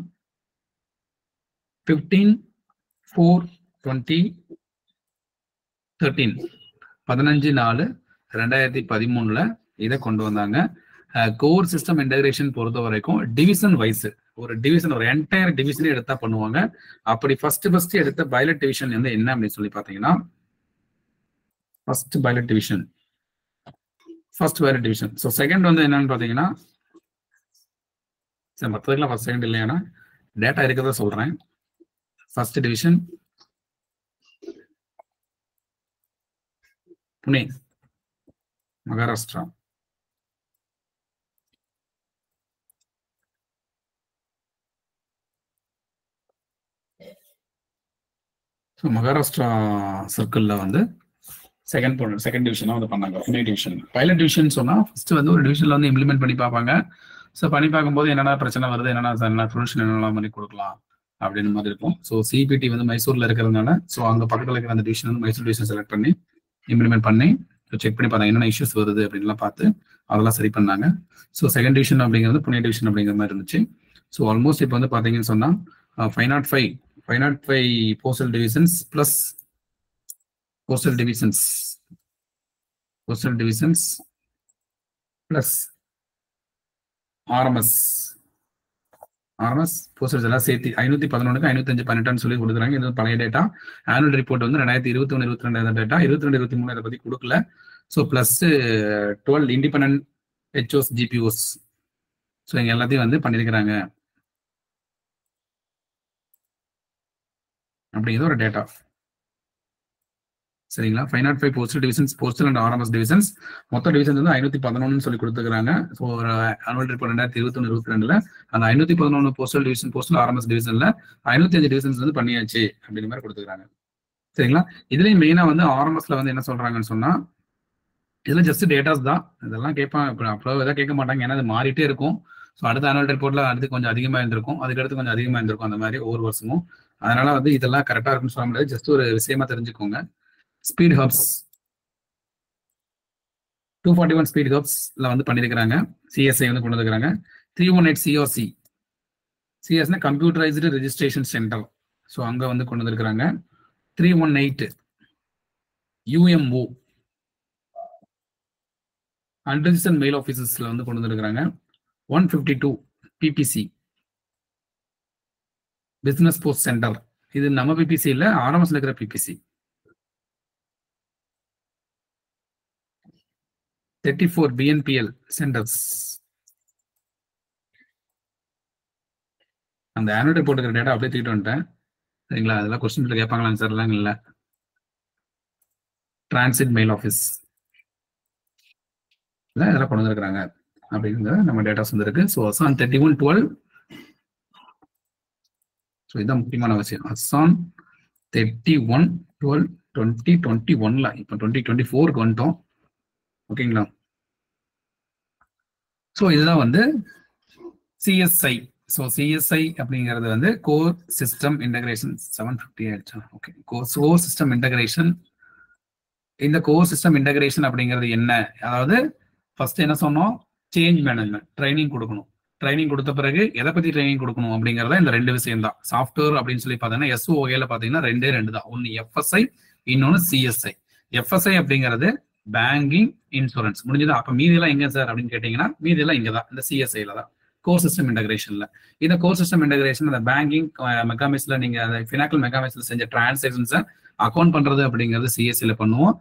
15/4/2013, 15/4/2013 இதை கொண்டு வந்தாங்க. கோர் சிஸ்டம் இன்டகிரேஷன் பொறுத்த வரைக்கும் டிவிஷன் வைஸ் ஒரு டிவிஷன், ஒரு என்டையர் டிவிஷனே எடுத்தா பண்ணுவாங்க. அப்படி ஃபர்ஸ்ட் எடுத்த பைலட் டிவிஷன் வந்து என்ன அப்படின்னு சொல்லி பார்த்தீங்கன்னா first pilot division. So second வந்து என்னன்னு பார்த்தீங்கன்னா சரி, மற்றதுக்கெல்லாம் ஃபர்ஸ்ட் செகண்ட் இல்லையானா டேட்டா இருக்கிறத சொல்றேன். First division Pune, Maharashtra. So Maharashtra சர்க்கிளில் வந்து செகண்ட் டிவிஷனாக வந்து பண்ணாங்க. புனே டிவிஷன். பைலட் டிவிஷன் சொன்னால் ஃபர்ஸ்ட் வந்து ஒரு டிவிஷனில் வந்து இம்ப்ளிமெண்ட் பண்ணி பார்ப்பாங்க. ஸோ பண்ணி பார்க்கும்போது என்னென்ன பிரச்சனை வருது, என்னென்ன சொல்யூஷன் என்னெல்லாம் பண்ணி கொடுக்கலாம் அப்படின்னு மாதிரி இருக்கும். ஸோ சிபிடி வந்து மைசூரில் இருக்கிறதுனால ஸோ அங்கே பக்கத்தில் இருக்கிற அந்த டிவிஷன் வந்து மைசூர் டிவிஷன் செலக்ட் பண்ணி இம்ப்ளிமெண்ட் பண்ணி செக் பண்ணி பார்த்தா என்னென்ன இஷ்யூஸ் வருது அப்படின்லாம் பார்த்து அதெல்லாம் சரி பண்ணாங்க. ஸோ செகண்ட் டிவிஷன் அப்படிங்கிறது புனே டிவிஷன் அப்படிங்கிற மாதிரி இருந்துச்சு. ஸோ ஆல்மோஸ்ட் இப்போ வந்து பார்த்தீங்கன்னு சொன்னால் 505 postal divisions plus postal divisions plus RMS போஸ்டல்ஸ் எல்லாம் சேர்த்து 511க்கு 505 சொல்லி கொடுக்குறாங்க. இது பழைய டேட்டா. ஆனுவல் ரிப்போர்ட் வந்து 2021-22 டேட்டா, 22-23 இதை பத்தி கொடுக்கல. So plus 12 independent HOs GPOs. So இங்க எல்லாத்தையும் வந்து பண்ணியிருக்கிறாங்க அப்படிங்கிறது ஒரு டேட்டா. சரிங்களா? 505 postal divisions, postal and RMS divisions. மொத்த டிவிஷன்ஸ் வந்து 511 சொல்லி கொடுத்துருக்காங்க. ஸோ ஆனுவல் ரிப்போர்ட் 2021-22 அந்த 511 postal division, postal RMS டிவிஷன்ல 505 divisions வந்து பண்ணியாச்சு அப்படிங்கிற மாதிரி கொடுத்துருக்காங்க. சரிங்களா? இதுலயும் மெயினா வந்து RMSல வந்து என்ன சொல்றாங்கன்னு சொன்னா, இதுல ஜஸ்ட் டேட்டாஸ் தான். இதெல்லாம் கேட்பாங்க, அவ்வளோ இதாக கேட்க மாட்டாங்க. ஏன்னா அது மாறிட்டே இருக்கும். ஸோ அடுத்த ஆனுவல் ரிப்போர்ட்ல அடுத்து கொஞ்சம் அதிகமாக இருந்திருக்கும், அதுக்கடுத்து கொஞ்சம் அதிகமாக இருந்திருக்கும், அந்த மாதிரி ஒவ்வொரு வருஷமும். அதனால வந்து இதெல்லாம் கரெக்டா இருக்குன்னு சொல்ல முடியாது. ஜஸ்ட் ஒரு விஷயமா தெரிஞ்சுக்கோங்க. ஸ்பீட் ஹப்ஸ் 241 ஸ்பீட் ஹப்ஸ்ல வந்து பண்ணியிருக்கிறாங்க. CSI வந்து கொண்டு வந்துருக்காங்க. 318 CRC, சிஎஸ்னா கம்ப்யூட்டரைஸ்டு ரெஜிஸ்ட்ரேஷன் சென்டர். ஸோ அங்க வந்து கொண்டு வந்துருக்காங்க. 318 UMO அன்ரிஜிஸ்டர்ட் மெயில் ஆஃபீஸஸ்ல வந்து கொண்டு வந்துருக்காங்க. 152 PPC பிசினஸ் போஸ்ட் சென்டர். இது நம்ம PPC இல்ல, RMSல இருக்கிற PPC. 34 BNPL centres. அந்த ஆனுவல் ரிப்போர்ட் இருக்கிற டேட்டா அப்படியே தூக்கிட்டு வந்துட்டேன். சரிங்களா? அதெல்லாம் கொஸ்டின் கேட்பாங்களாங்க சார்? எல்லாம் இல்லை. டிரான்சிட் மெயில் ஆஃபீஸ் இதெல்லாம் கொண்டு வந்துருக்காங்க அப்படிங்கிற நம்ம டேட்டாஸ் வந்துருக்கு. ஸோ அசான் 3112. ஸோ இதுதான் முக்கியமான விஷயம். அசான் 3112-2021ல இப்போ 2024க்கு வந்துட்டோம். ஓகேங்களா? ஸோ இதுதான் வந்து CSI. ஸோ CSI அப்படிங்கிறது வந்து கோர் சிஸ்டம் இன்டகிரேஷன் 750 ஆயிடுச்சா? ஓகே. Core system integration. இந்த கோர் சிஸ்டம் இன்டகிரேஷன் அப்படிங்கிறது என்ன? அதாவது ஃபர்ஸ்ட் என்ன சொன்னோம்? சேஞ்ச் மேனேஜ்மெண்ட் ட்ரைனிங் கொடுக்கணும். ட்ரைனிங் கொடுத்த பிறகு எதை பத்தி ட்ரைனிங் கொடுக்கணும் அப்படிங்கிறத இந்த ரெண்டு விஷயம் தான். சாஃப்ட்வேர் அப்படின்னு சொல்லி பார்த்தீங்கன்னா SOAல பார்த்தீங்கன்னா ரெண்டு தான். ஒன்று FSI, இன்னொன்று CSI. FSI அப்படிங்கிறது பேங்கிங், இன்சூரன்ஸ். முடிஞ்சதா? அப்ப மீதியெல்லாம் எங்க சார் அப்படின்னு கேட்டீங்கன்னா, மீதியெல்லாம் இங்க தான், இந்த CSIல தான், கோர் சிஸ்டம் இன்டகிரேஷன்ல. இந்த கோர் சிஸ்டம் இன்டகிரேஷன் அந்த பேங்கிங் மெக்கானிக்ஸ்ல நீங்க ஃபினாக்கல் மெக்கானிக்ஸ்ல செஞ்ச டிரான்சாக்ஷன்ஸை அக்கௌண்ட் பண்றது அப்படிங்கிறது CSIல பண்ணுவோம்.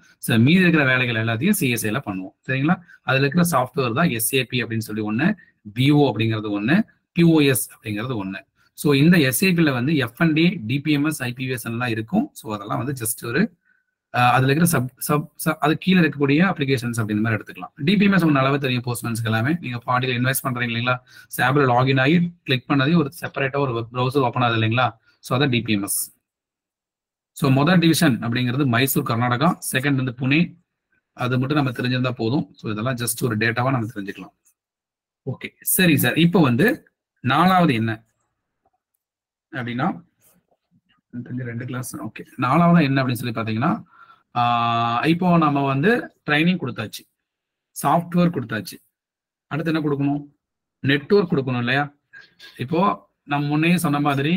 மீதி இருக்கிற வேலைகள் எல்லாத்தையும் CSIல பண்ணுவோம். சரிங்களா? அதுல இருக்கிற சாஃப்ட்வேர் தான் SAP அப்படின்னு சொல்லி ஒண்ணு, BO அப்படிங்கிறது ஒண்ணு, POS அப்படிங்கிறது ஒண்ணு. ஸோ இந்த SAPல வந்து FND, DPMS, IPVS எல்லாம் இருக்கும். ஸோ அதெல்லாம் வந்து ஜஸ்ட் ஒரு அதுல இருக்கிற அது கீழே இருக்கக்கூடிய அப்ளிகேஷன்ஸ் அப்படின்ற மாதிரி எடுத்துக்கலாம். DPMS உங்களுக்கு நல்லாவே தெரியும். போஸ்ட்மேன்ஸ்க்கு எல்லாமே நீங்க பாடியில் இன்வெஸ்ட் பண்றீங்க இல்லைங்களா? சாப்ல லாகின் ஆகி கிளிக் பண்ணதே ஒரு செப்பரேட்டா ஒரு வெப் ப்ரௌசர் ஓப்பன் ஆகுது இல்லைங்களா? ஸோ அதான் DPMS. ஸோ முதல் டிவிஷன் அப்படிங்கிறது மைசூர், கர்நாடகா. செகண்ட் வந்து புனே. அது மட்டும் நம்ம தெரிஞ்சிருந்தா போதும். ஸோ இதெல்லாம் ஜஸ்ட் ஒரு டேட்டாவா நம்ம தெரிஞ்சுக்கலாம். ஓகே, சரி சார். இப்போ வந்து நாலாவது என்ன அப்படின்னா, 2 கிளாஸ். ஓகே, நாலாவது என்ன அப்படின்னு சொல்லி பாத்தீங்கன்னா, இப்போ நம்ம வந்து ட்ரைனிங் கொடுத்தாச்சு, சாஃப்ட்வேர் கொடுத்தாச்சு. அடுத்து என்ன கொடுக்கணும்? நெட்வொர்க் கொடுக்கணும் இல்லையா? இப்போ நம்ம முன்னே சொன்ன மாதிரி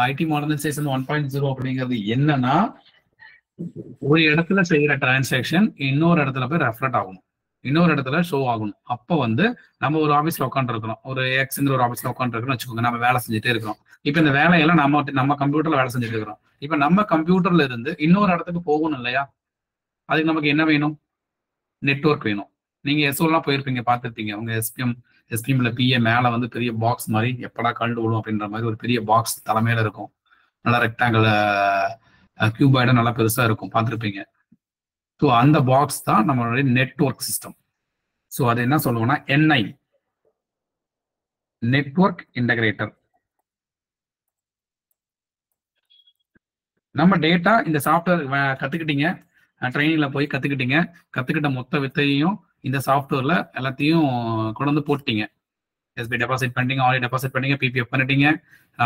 IT மாடர்னைசேஷன் 1.0 அப்படிங்கிறது என்னன்னா, ஒரு இடத்துல செய்யற டிரான்சாக்ஷன் இன்னொரு இடத்துல போய் ரெஃப்லெக்ட் ஆகணும், இன்னொரு இடத்துல ஷோ ஆகணும். அப்போ வந்து நம்ம ஒரு ஆஃபீஸ்ல உட்காந்து இருக்கிறோம், ஒரு எக்ஸ்ங்கிற ஒரு ஆஃபீஸ்ல உட்காந்து இருக்கிறோம் வச்சுக்கோங்க. நம்ம வேலை செஞ்சுட்டே இருக்கிறோம். இப்போ இந்த வேலையெல்லாம் நம்ம கம்ப்யூட்டர்ல வேலை செஞ்சுட்டு இருக்கிறோம். இப்போ நம்ம கம்ப்யூட்டர்ல இருந்து இன்னொரு இடத்துக்கு போகணும் இல்லையா? அதுக்கு நமக்கு என்ன வேணும்? நெட்வொர்க் வேணும். நீங்க எஸ்ஓலாம் போயிருப்பீங்க, பார்த்துருப்பீங்க. உங்க எஸ்பிஎம்ல பிஏ மேல வந்து பெரிய பாக்ஸ் மாதிரி எப்படா கண்டு விடும் அப்படின்ற மாதிரி ஒரு பெரிய பாக்ஸ் தலைமையில இருக்கும். நல்லா ரெக்டாங்கிள் கியூபாய்டா நல்லா பெருசா இருக்கும், பார்த்துருப்பீங்க. ஸோ அந்த பாக்ஸ் தான் நம்மளுடைய நெட்வொர்க் சிஸ்டம். ஸோ அது என்ன சொல்லுவோம்னா என்ஐ, நெட்வொர்க் இன்டகிரேட்டர். நம்ம டேட்டா இந்த சாஃப்ட்வேர் கத்துக்கிட்டீங்க, ட்ரைனிங்ல போய் கத்துக்கிட்ட மொத்த வித்தையும் இந்த சாஃப்ட்வேர்ல எல்லாத்தையும் கொண்டு வந்து போட்டீங்க. எஸ்பி டெபாசிட் பண்ணிட்டீங்க, ஆல்ரெடி டெபாசிட் பண்ணீங்க, பிபிஎஃப் பண்ணிட்டீங்க,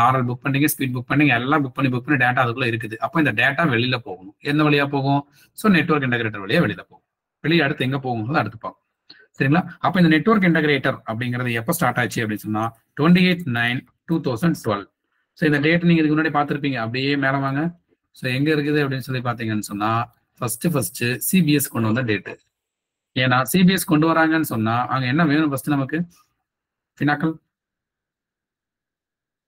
ஆர்எல் புக் பண்ணீங்க, ஸ்பீட் புக் பண்ணீங்க, எல்லாம் புக் பண்ணி டேட்டா அதுக்குள்ள இருக்குது. அப்போ இந்த டேட்டா வெளியில போகணும். எந்த வழியா போகும்? ஸோ நெட்வொர்க் இன்டகிரேட்டர் வழியா வெளியில போகும். வெளியே அடுத்து எங்க போகும்போது அடுத்து பார்ப்போம். சரிங்களா? அப்போ இந்த நெட்வொர்க் இன்டகிரேட்டர் அப்படிங்கிறது எப்போ ஸ்டார்ட் ஆச்சு அப்படின்னு சொன்னா 28/9/2012. ஸோ இந்த டேட் நீங்க இதுக்கு முன்னாடி பார்த்துருப்பீங்க. அப்படியே மேல வாங்க. ஸோ எங்க இருக்குது அப்படின்னு சொல்லி பார்த்தீங்கன்னு சொன்னா ஃபர்ஸ்ட் சிபிஎஸ் கொண்டு வந்த டேட்டு. ஏன்னா சிபிஎஸ் கொண்டு வராங்கன்னு சொன்னா அங்க என்ன வேணும்? ஃபர்ஸ்ட் நமக்கு ஃபினாக்கல்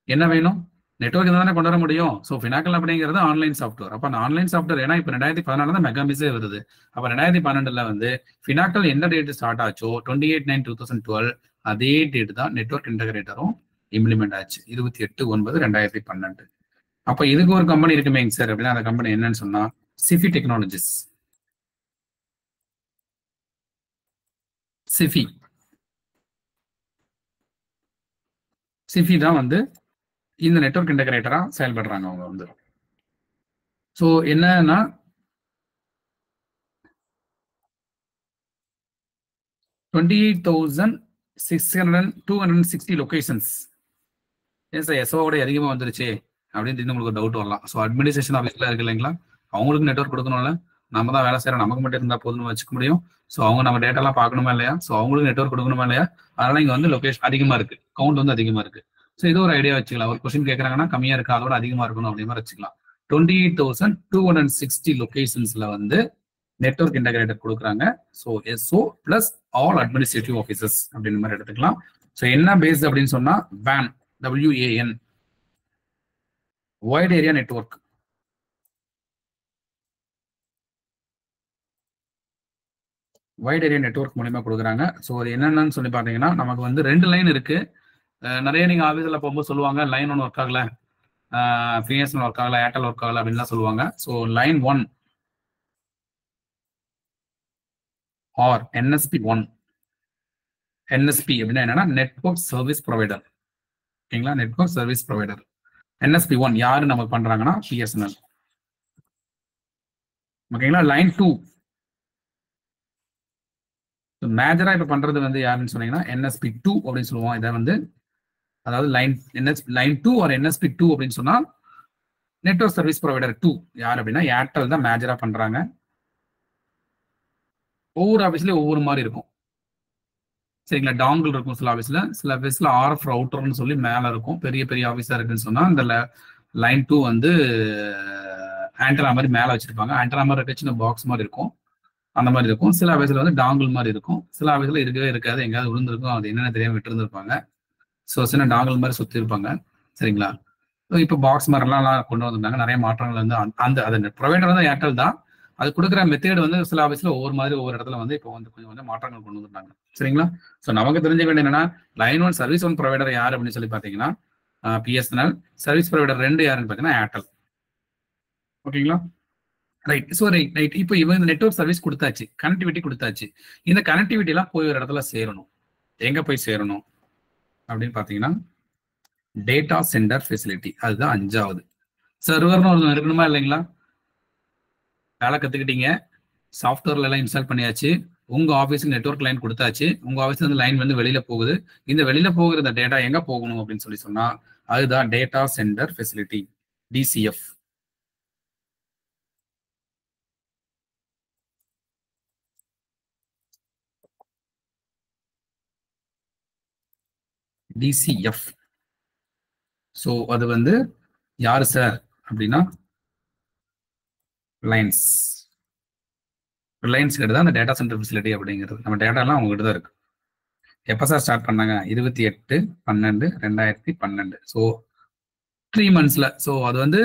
என்ன வேணும்? நெட்வொர்க் தானே கொண்டு வர முடியும். ஸோ ஃபினாக்கல் அப்படிங்கிறது ஆன்லைன் சாஃப்ட்வேர். அப்போ அந்த ஆன்லைன் சாஃப்ட்வேர் ஏன்னா இப்போ 2014 தான் மெகாமிஸே வருது. அப்போ 2012 வந்து ஃபினாக்கல் எந்த டேட் ஸ்டார்ட் ஆச்சோ 28/9/2012 அதே டேட் தான் நெட்வொர்க் இன்டகிரேட்டரும் இம்ப்ளிமெண்ட் ஆச்சு 28/9/2012. அப்போ இதுக்கு ஒரு கம்பெனி இருக்குமே சார் அப்படின்னா அந்த கம்பெனி என்னன்னு சொன்னா சிஃபி டெக்னாலஜிஸ். சிஃபி தான் வந்து இந்த நெட்வொர்க் இன்டகிரேட்டரா செயல்படுறாங்க அவங்க வந்து. ஸோ என்னன்னா 28,260 லொகேஷன்ஸ். ஏன் சார் எஸ்ஓவோட அதிகமாக வந்துருச்சு அப்படின்னு உங்களுக்கு ஒரு டவுட் வரலாம். ஸோ அட்மினிஸ்ட்ரேஷன் ஆஃபீஸ்ல இருக்கு இல்லைங்களா, அவங்களுக்கு நெட்வொர்க் கொடுக்கணும்ல. நம்ம தான் வேலை செய்யறோம், நமக்கு மட்டும் இருந்தால் போதும்னு வச்சுக்க முடியும். ஸோ அவங்க நம்ம டேட்டாலாம் பார்க்கணுமா இல்லையா? ஸோ அவங்களுக்கு நெட்வொர்க் கொடுக்கணுமா இல்லையா? அதனால இங்க வந்து லொகேஷன் அதிகமா இருக்கு, கவுண்ட் வந்து அதிகமா இருக்கு. ஸோ இது ஒரு ஐடியா வச்சுக்கலாம். ஒரு கொஸ்டின் கேட்கறாங்கன்னா கம்மியா இருக்கு, அதோட அதிகமா இருக்கணும் அப்படி மாதிரி வச்சுக்கலாம். 28,260 லொகேஷன்ஸ்ல வந்து நெட்வொர்க் இன்டகிரேட்டர் கொடுக்குறாங்க. So SO plus all administrative offices அப்படின்ற மாதிரி எடுத்துக்கலாம். ஸோ என்ன பேஸ் அப்படின்னு சொன்னா WAN, WAN, white area network. White area network மூலமா கொடுக்குறாங்க. ஸோ அது என்னென்னு சொல்லி பார்த்தீங்கன்னா நமக்கு வந்து 2 லைன் இருக்கு. நிறைய நீங்க ஆஃபீஸில் போகும்போது சொல்லுவாங்க லைன் 1 ஒர்க் ஆகல, பிஎஸ்என்எல் ஒர்க் ஆகல, ஏர்டெல் ஒர்க் ஆகல அப்படின்லாம் சொல்லுவாங்க. So line 1 or NSP 1. NSP அப்படின்னா என்னன்னா நெட்வொர்க் சர்வீஸ் ப்ரொவைடர். ஓகேங்களா? நெட்வொர்க் சர்வீஸ் ப்ரொவைடர் NSP 1 யாரு நமக்கு பண்றாங்கன்னா பிஎஸ்என்எல். ஓகேங்களா? லைன் 2 மேஜரா இப்ப பண்றது வந்து யாருன்னு சொன்னீங்கன்னா NSP 2 அப்படின்னு சொல்லுவோம். இதை வந்து அதாவது லைன் 2 ஒரு NSP 2 அப்படின்னு சொன்னா நெட்வொர்க் சர்வீஸ் ப்ரொவைடர் 2 யார் அப்படின்னா ஏர்டெல் தான் மேஜரா பண்றாங்க. ஒவ்வொரு ஆஃபீஸ்லயும் ஒவ்வொரு மாதிரி இருக்கும். சரிங்களா? டாங்கிள் இருக்கும் சில ஆஃபீஸ்ல RF ரவுட்டர்னு சொல்லி மேல இருக்கும். பெரிய பெரிய ஆஃபீஸா இருக்குன்னு சொன்னா இந்த லைன் 2 வந்து ஆண்டனா மாதிரி மேல வச்சிருப்பாங்க. ஆண்டனா மாதிரி இருக்க சின்ன பாக்ஸ் மாதிரி இருக்கும், அந்த மாதிரி இருக்கும். சில ஆஃபீஸ்ல வந்து டாங்கிள் மாதிரி இருக்கும். சில ஆஃபீஸ்ல இருக்கவே இருக்காது, எங்கேயாவது விழுந்திருக்கும், அது என்னென்ன தெரியாம விட்டு இருந்திருப்பாங்க. ஸோ சின்ன டாங்கிள் மாதிரி சுத்தி இருப்பாங்க. சரிங்களா? இப்போ பாக்ஸ் மாதிரிலாம் கொண்டு வந்திருந்தாங்க. நிறைய மாற்றங்கள் வந்து அந்த ப்ரொவைடர் வந்து ஏர்டெல் தான். அது கொடுக்குற மெத்தேட் வந்து சில ஆஃபீஸ்ல ஒவ்வொரு மாதிரி ஒவ்வொரு இடத்துல வந்து இப்போ வந்து கொஞ்சம் மாற்றங்கள் கொண்டு வந்துட்டாங்க. சரிங்களா? ஸோ நமக்கு தெரிஞ்சுக்க வேண்டிய என்னன்னா லைன் 1 சர்வீஸ் 1 ப்ரொவைடர் யார் அப்படின்னு சொல்லி பார்த்தீங்கன்னா பிஎஸ்என்எல். சர்வீஸ் ப்ரொவைடர் 2 யாருன்னு பார்த்தீங்கன்னா ஏர்டெல். ஓகேங்களா? ரைட். So right. இப்போ இவங்க நெட்வொர்க் சர்வீஸ் கொடுத்தாச்சு, கனெக்டிவிட்டி கொடுத்தாச்சு. இந்த கனெக்டிவிட்டி எல்லாம் போய் ஒரு இடத்துல சேரணும். எங்க போய் சேரணும் அப்படின்னு பார்த்தீங்கன்னா டேட்டா சென்டர் ஃபெசிலிட்டி. அதுதான் 5வது. சர்வர்னு ஒன்று இருக்கணுமா இல்லைங்களா? வேலை கத்துக்கிட்டீங்க, சாஃப்ட்வேர்ல எல்லாம் இன்ஸ்டால் பண்ணியாச்சு, உங்க ஆஃபீஸுக்கு நெட்வொர்க் லைன் கொடுத்தாச்சு, உங்க ஆஃபீஸ்ல இருந்து லைன் வந்து வெளியில போகுது. இந்த வெளியில போகிற இந்த டேட்டா எங்க போகணும் அப்படின்னு சொல்லி சொன்னா அதுதான் data centre facility, DCF. DCF. So அது வந்து யாரு சார் அப்படின்னா ரிலையன்ஸ் கிட்ட தான் அந்த டேட்டா சென்டர் ஃபெசிலிட்டி அப்படிங்கிறது. நம்ம டேட்டாலாம் அவங்ககிட்ட தான் இருக்கு. எப்போ சார் ஸ்டார்ட் பண்ணாங்க? 28/12/2012. ஸோ 3 monthsல. ஸோ அது வந்து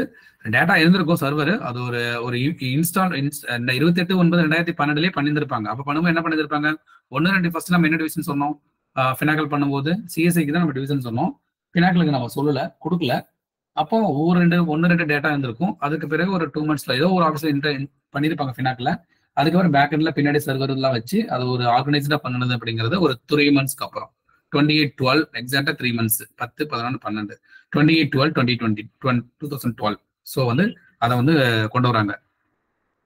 டேட்டா இருந்திருக்கும் சர்வர். அது ஒரு இன்ஸ்டால் 28/9/2012 பண்ணியிருந்திருப்பாங்க. அப்போ பண்ணும்போது என்ன பண்ணியிருப்பாங்க, 1-2 ஃபர்ஸ்ட் நம்ம என்ன டிவிஷன் சொன்னோம், ஃபினாக்கல் பண்ணும்போது சிஎஸ்ஐக்கு தான் நம்ம டிவிஷன் சொன்னோம், ஃபினாக்கலுக்கு நம்ம சொல்லல, கொடுக்கல. அப்போ 1-2 டேட்டா இருந்திருக்கும். அதுக்கு பிறகு ஒரு 2 monthsல ஏதோ ஒரு ஆஃபீஸ்ல பண்ணியிருப்பாங்க ஃபினாக்கில். அதுக்கப்புறம் பேக் எண்ட்ல பின்னாடி சர்வர் எல்லாம் வச்சு அது ஒரு ஆர்கனைஸ்டா பண்ணது அப்படிங்கிறது ஒரு 3 monthsக்கு அப்புறம் 28/12 எக்ஸாக்டா 3 months 10, 11, 12 28/12/2020 2012. ஸோ வந்து அதை வந்து கொண்டு வராங்க.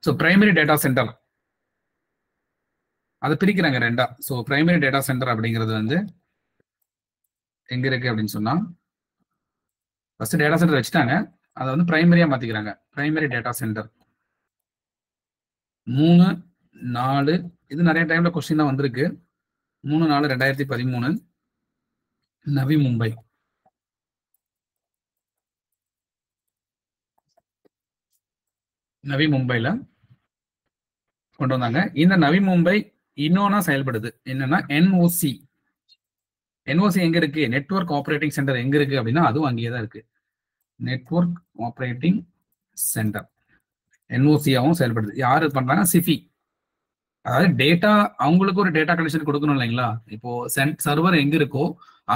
ஸோ பிரைமரி டேட்டா சென்டர் அதை பிரிக்கிறாங்க ரெண்டா. ஸோ பிரைமரி டேட்டா சென்டர் அப்படிங்கிறது வந்து எங்க இருக்கு அப்படின்னு சொன்னா, ஃபர்ஸ்ட் டேட்டா சென்டர் வச்சுட்டாங்க, அதை வந்து பிரைமரியா மாத்திக்கிறாங்க. பிரைமரி டேட்டா சென்டர் 3-4 இது நிறைய டைம்ல கொஸ்டின் தான் வந்திருக்கு. 3-4/2013 நவி மும்பை. நவி மும்பைல கொண்டு வந்தாங்க. இந்த நவி மும்பை இன்னொன்னா செயல்படுது, என்னன்னா என்ஓசி. என்ஓசி எங்க இருக்கு, நெட்வொர்க் ஆப்ரேட்டிங் சென்டர் எங்க இருக்கு அப்படின்னா அதுவும் அங்கேயே தான் இருக்கு. நெட்வொர்க் ஆப்ரேட்டிங் சென்டர் என்ஓசியாவும் செயல்படுது. யாரு பண்றாங்க, சிஃபி. அதாவது டேட்டா, அவங்களுக்கு ஒரு டேட்டா கனெக்ஷன் கொடுக்கணும் இல்லைங்களா. இப்போ சர்வர் எங்க இருக்கோ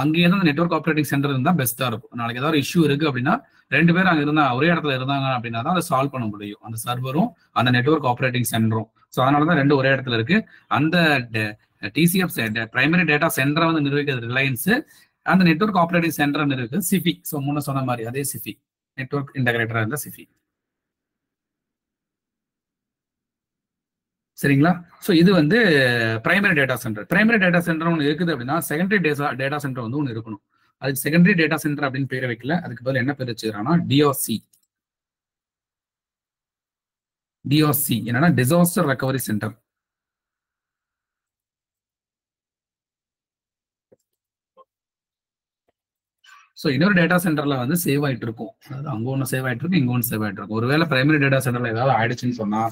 அங்கேயே தான் நெட்வொர்க் ஆப்ரேட்டிங் சென்டர் இருந்தா பெஸ்டா இருக்கும். நாளைக்கு ஏதாவது இஷ்யூ இருக்கு அப்படின்னா 2 பேர் அங்க இருந்தா ஒரே இடத்துல இருந்தாங்க அப்படின்னா தான் அதை சால்வ் பண்ண முடியும், அந்த சர்வரும் அந்த நெட்வொர்க் ஆப்ரேட்டிங் சென்டரும். ஸோ அதனாலதான் 2 ஒரே இடத்துல இருக்கு. அந்த டிசிஎஃப் பிரைமரி டேட்டா சென்டரை வந்து நிர்வகிக்கிறது ரிலையன்ஸ், அந்த நெட்வொர்க் ஆப்ரேட்டிங் சென்டர் நிர்வகிக்கிறது சிஃபி. ஸோ முன்ன சொன்ன மாதிரி அதே சிஃபி, நெட்வொர்க் இன்டகிரேட்டரா இருந்த சிஃபி. சரிங்களா. ஸோ இது வந்து primary data centre. Primary data centre ஒன்று இருக்குது அப்படின்னா செகண்டரி டேட்டா சென்டர் வந்து ஒன்று இருக்கணும். அதுக்கு செகண்டரி டேட்டா சென்டர் அப்படின்னு பேரை வைக்கல, அதுக்கு பதில் என்ன பேர் வச்சுக்கிறாங்கன்னா டிஆர்சி. டிஆர்சி என்னன்னா டிசாஸ்டர் ரெக்கவரி சென்டர். ஸோ இன்னொரு டேட்டா சென்டர்ல வந்து சேவ் ஆயிட்டு இருக்கும். அதாவது அங்க ஒன்று சேவ் ஆயிட்டு இருக்கும், இங்க ஒன்று சேவ் ஆயிட்டு இருக்கும். ஒருவேளை பிரைமரி டேட்டா சென்டர்ல ஏதாவது ஆயிடுச்சுன்னு சொன்னா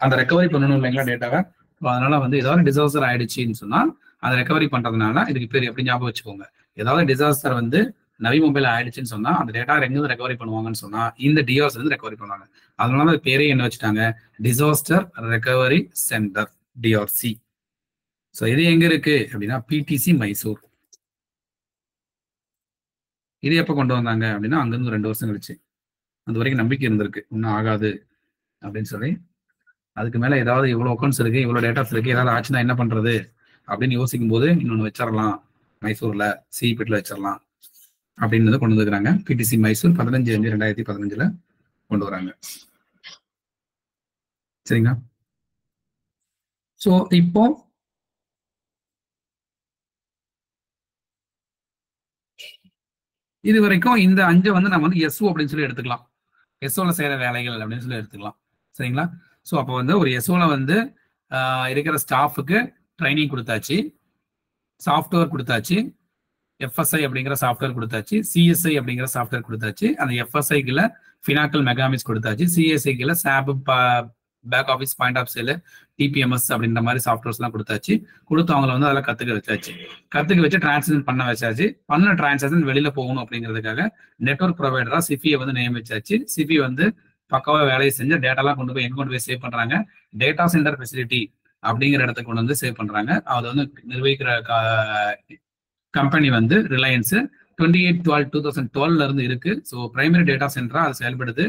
அந்த ரெக்கவரி பண்ணணும் இல்லைங்களா டேட்டாவை. அதனால வந்து ஏதாவது டிசாஸ்டர் ஆயிடுச்சுன்னு சொன்னா அதை ரெக்கவரி பண்றதுனால இதுக்கு பேர் எப்படி ஞாபகம் வச்சுக்கோங்க. ஏதாவது டிசாஸ்டர் வந்து நவி மொபைல் ஆயிடுச்சுன்னு சொன்னா அந்த டேட்டா எங்கிருந்து ரெக்கவரி பண்ணுவாங்கன்னு சொன்னா இந்த டிஆர்ஸ் இருந்து ரெக்கவரி பண்ணுவாங்க. அதனால அது பேரே என்ன வச்சுட்டாங்க, disaster recovery centre, TRC. So இது எங்க இருக்கு அப்படின்னா பிடிசி மைசூர். இது எப்போ கொண்டு வந்தாங்க அப்படின்னா அங்கிருந்து 2 வருஷம் கழிச்சு. அது வரைக்கும் நம்பிக்கை இருந்திருக்கு ஒன்றும் ஆகாது அப்படின்னு சொல்லி. அதுக்கு மேல ஏதாவது இவ்வளவு அக்கௌண்ட்ஸ் இருக்கு, இவ்வளவு டேட்டாஸ் இருக்கு, ஏதாவது ஆச்சுன்னா என்ன பண்றது அப்படின்னு யோசிக்கும் போது இன்னொன்று வச்சிடலாம், மைசூர்ல சிபிட்ல வச்சிடலாம் அப்படின்னு கொண்டு வந்துருக்காங்க. பிடிசி மைசூர் 15/5/2015 கொண்டு வராங்க. சரிங்களா. ஸோ இப்போ இது வரைக்கும் இந்த 5 வந்து நம்ம வந்து எஸ்ஓ அப்படின்னு சொல்லி எடுத்துக்கலாம். எஸ்ஓல செய்யற வேலைகள் அப்படின்னு சொல்லி எடுத்துக்கலாம். சரிங்களா. ஸோ அப்போ வந்து ஒரு எஸ்ஓல வந்து இருக்கிற ஸ்டாஃபுக்கு ட்ரைனிங் கொடுத்தாச்சு, சாஃப்ட்வேர் கொடுத்தாச்சு, எஃப்எஸ்ஐ அப்படிங்கிற சாஃப்ட்வேர் கொடுத்தாச்சு, சிஎஸ்ஐ அப்படிங்கிற சாஃப்ட்வேர் கொடுத்தாச்சு, அந்த எஃப்எஸ்ஐக்குள்ள ஃபினாக்கல் மெகாமிக்ஸ் கொடுத்தாச்சு, சிஎஸ்ஐக்குள்ள SAP back office point of sale DPMS அப்படின்ற மாதிரி சாஃப்ட்வேர்ஸ் எல்லாம் கொடுத்தாச்சு. கொடுத்து அவங்களை வந்து அதெல்லாம் கத்துக்க வச்சாச்சு. கத்துக்க வச்சு டிரான்சாக்ஷன் பண்ண வச்சாச்சு. பண்ண டிரான்சாக்ஷன் வெளியில போகணும் அப்படிங்கிறதுக்காக நெட்வொர்க் ப்ரொவைடரா சிஃபியை வந்து நியமிச்சாச்சு. சிஃபி வந்து பக்காவா வேலையை செஞ்சு டேட்டாலாம் கொண்டு போய் எங்க கொண்டு போய் சேவ் பண்றாங்க, டேட்டா சென்டர் ஃபெசிலிட்டி அப்படிங்கிற இடத்துக்கு கொண்டு வந்து சேவ் பண்றாங்க. அதை வந்து நிர்வகிக்கிற கம்பெனி வந்து ரிலையன்ஸ் 28/12/2012 இருந்து இருக்கு. ஸோ பிரைமரி டேட்டா சென்டரா அது செயல்படுது.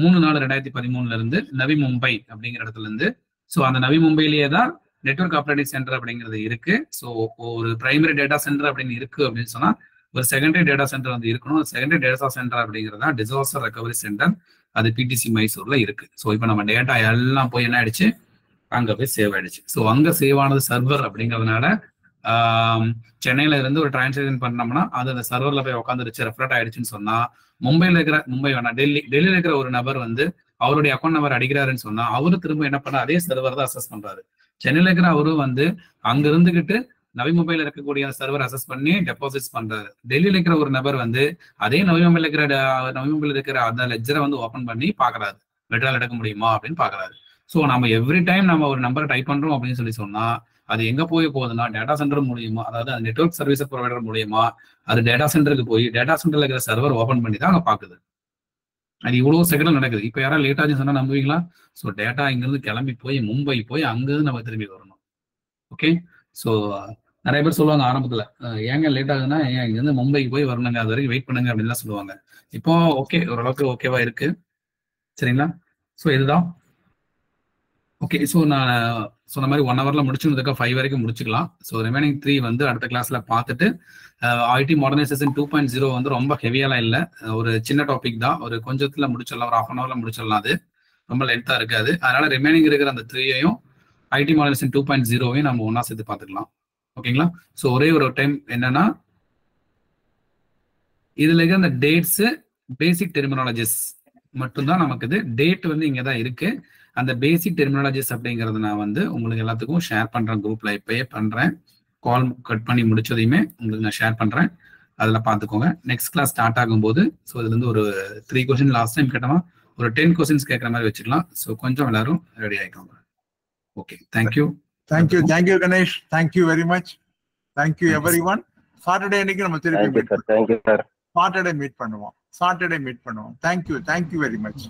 3-4/2013 இருந்து நவி மும்பை அப்படிங்கிற இடத்துல இருந்து. ஸோ அந்த நவி மும்பையிலேயே தான் நெட்வொர்க் ஆப்ரேட்டிங் சென்டர் அப்படிங்கிறது இருக்கு. ஸோ ஒரு பிரைமரி டேட்டா சென்டர் அப்படின்னு இருக்கு அப்படின்னு சொன்னா ஒரு செகண்டரி டேட்டா சென்டர் வந்து இருக்கணும். செகண்டரி டேட்டா சென்டர் அப்படிங்கிறது தான் டிசாஸ்டர் ரெக்கவரி சென்டர். அது பிடிசி மைசூர்ல இருக்கு. ஸோ இப்போ நம்ம டேட்டா எல்லாம் போய் என்ன ஆயிடுச்சு, அங்க போய் சேவ் ஆயிடுச்சு. ஸோ அங்க சேவ் ஆனது சர்வர் அப்படிங்கிறதுனால சென்னையில இருந்து ஒரு டிரான்சாக்ஷன் பண்ணோம்னா அது அந்த சர்வர்ல போய் உட்காந்துருச்சு, ரெஃப்ரெட் ஆயிடுச்சுன்னு சொன்னா மும்பை வேணாம் டெல்லியில இருக்கிற ஒரு நபர் வந்து அவருடைய அக்கௌண்ட் நம்பர் அடிக்கிறாருன்னு சொன்னா அவரு திரும்ப என்ன பண்ண அதே சர்வர் தான் அசஸ் பண்றாரு. சென்னையில இருக்கிற அவரும் வந்து அங்க இருந்துகிட்டு நவி மொபைல இருக்கக்கூடிய சர்வர் அசஸ் பண்ணி டெபாசிட்ஸ் பண்றாரு. டெல்லியில இருக்கிற ஒரு நபர் வந்து அதே நவி மொபைல் இருக்கிற அந்த லெட்ஜரை வந்து ஓபன் பண்ணி பாக்குறாரு, விட்ரால் எடுக்க முடியுமா அப்படின்னு பாக்குறாரு. ஸோ நம்ம எவ்ரி டைம் நம்ம ஒரு நம்பரை டைப் பண்றோம் அப்படின்னு சொல்லி சொன்னா அது எங்க போகுதுன்னா டேட்டா சென்டர் மூலியமா, அதாவது அது நெட்வொர்க் சர்வீஸ் ப்ரொவைடர் மூலியமா அது டேட்டா சென்டருக்கு போய் டேட்டா சென்டர்ல இருக்கிற சர்வர் ஓபன் பண்ணி தான் அங்க பாக்குது. அது இவ்வளவு செகண்ட் நடக்குது. இப்ப யாராவது லேட் ஆச்சு சொன்னா நம்புவீங்களா? ஸோ டேட்டா இங்கிருந்து கிளம்பி போய் மும்பை போய் அங்கிருந்து நம்ம திரும்பி வரணும். ஓகே, ஸோ நிறைய பேர் சொல்லுவாங்க ஆரம்பத்துல, ஏங்க லேட் ஆகுதுன்னா ஏன் இங்கிருந்து மும்பைக்கு போய் வரணுங்க, அது வரைக்கும் வெயிட் பண்ணுங்க அப்படின்னு சொல்லுவாங்க. இப்போ ஓகே, ஓரளவுக்கு ஓகேவா இருக்கு. சரிங்களா? ஸோ இதுதான் ஓகே. ஸோ நான் சொன்ன மாதிரி 1 ஹவர்ல முடிச்சுருந்ததுக்கா 5 வரைக்கும் முடிச்சுக்கலாம். ஸோ ரிமைனிங் 3 வந்து அடுத்த கிளாஸ்ல பார்த்துட்டு, ஐடி மாடர்னைசேஷன் 2.0 வந்து ரொம்ப ஹெவியாலாம் இல்லை, ஒரு சின்ன டாபிக் தான், ஒரு கொஞ்சத்துல முடிச்சிடலாம், ஒரு 1/2 ஹவர்ல முடிச்சிடலாம், அது ரொம்ப லென்த்தா இருக்காது. அதனால ரிமைனிங் இருக்கிற அந்த 3ஐயும் ஐடி மாடர்னைசேஷன் 2.0வையும் நம்ம ஒன்னா சேர்த்து பார்த்துக்கலாம். ஓகேங்களா? ஸோ ஒரே ஒரு டைம் என்னன்னா, இதுல இருக்கிற அந்த டேட்ஸ் பேசிக் டெர்மினாலஜிஸ் மட்டும்தான் நமக்கு இது. டேட் வந்து இங்கே தான் இருக்கு. அந்த பேசிக் டெர்மினாலஜிஸ் அப்படிங்கிறது நான் வந்து உங்களுக்கு எல்லாத்துக்கும் ஷேர் பண்றேன், குரூப்ல இப்பயே பண்றேன். கால் கட் பண்ணி முடிச்சதையுமே உங்களுக்கு நான் ஷேர் பண்றேன், அதுல பாத்துக்கோங்க. நெக்ஸ்ட் கிளாஸ் ஸ்டார்ட் ஆகும்போது ஸோ இதுல இருந்து ஒரு 3 கொஸ்டின் லாஸ்ட் டைம் கேட்டோமா, ஒரு 10 கொஸ்டின்ஸ் கேட்கற மாதிரி வச்சுக்கலாம். ஸோ கொஞ்சம் எல்லாரும் ரெடி ஆயிக்கோங்க. Okay, thank you. Thank you Ganesh, thank you very much, thank you everyone. Saturday அன்னைக்கு நம்ம திருப்பி சாட்டர்டே மீட் பண்ணுவோம். Thank you very much.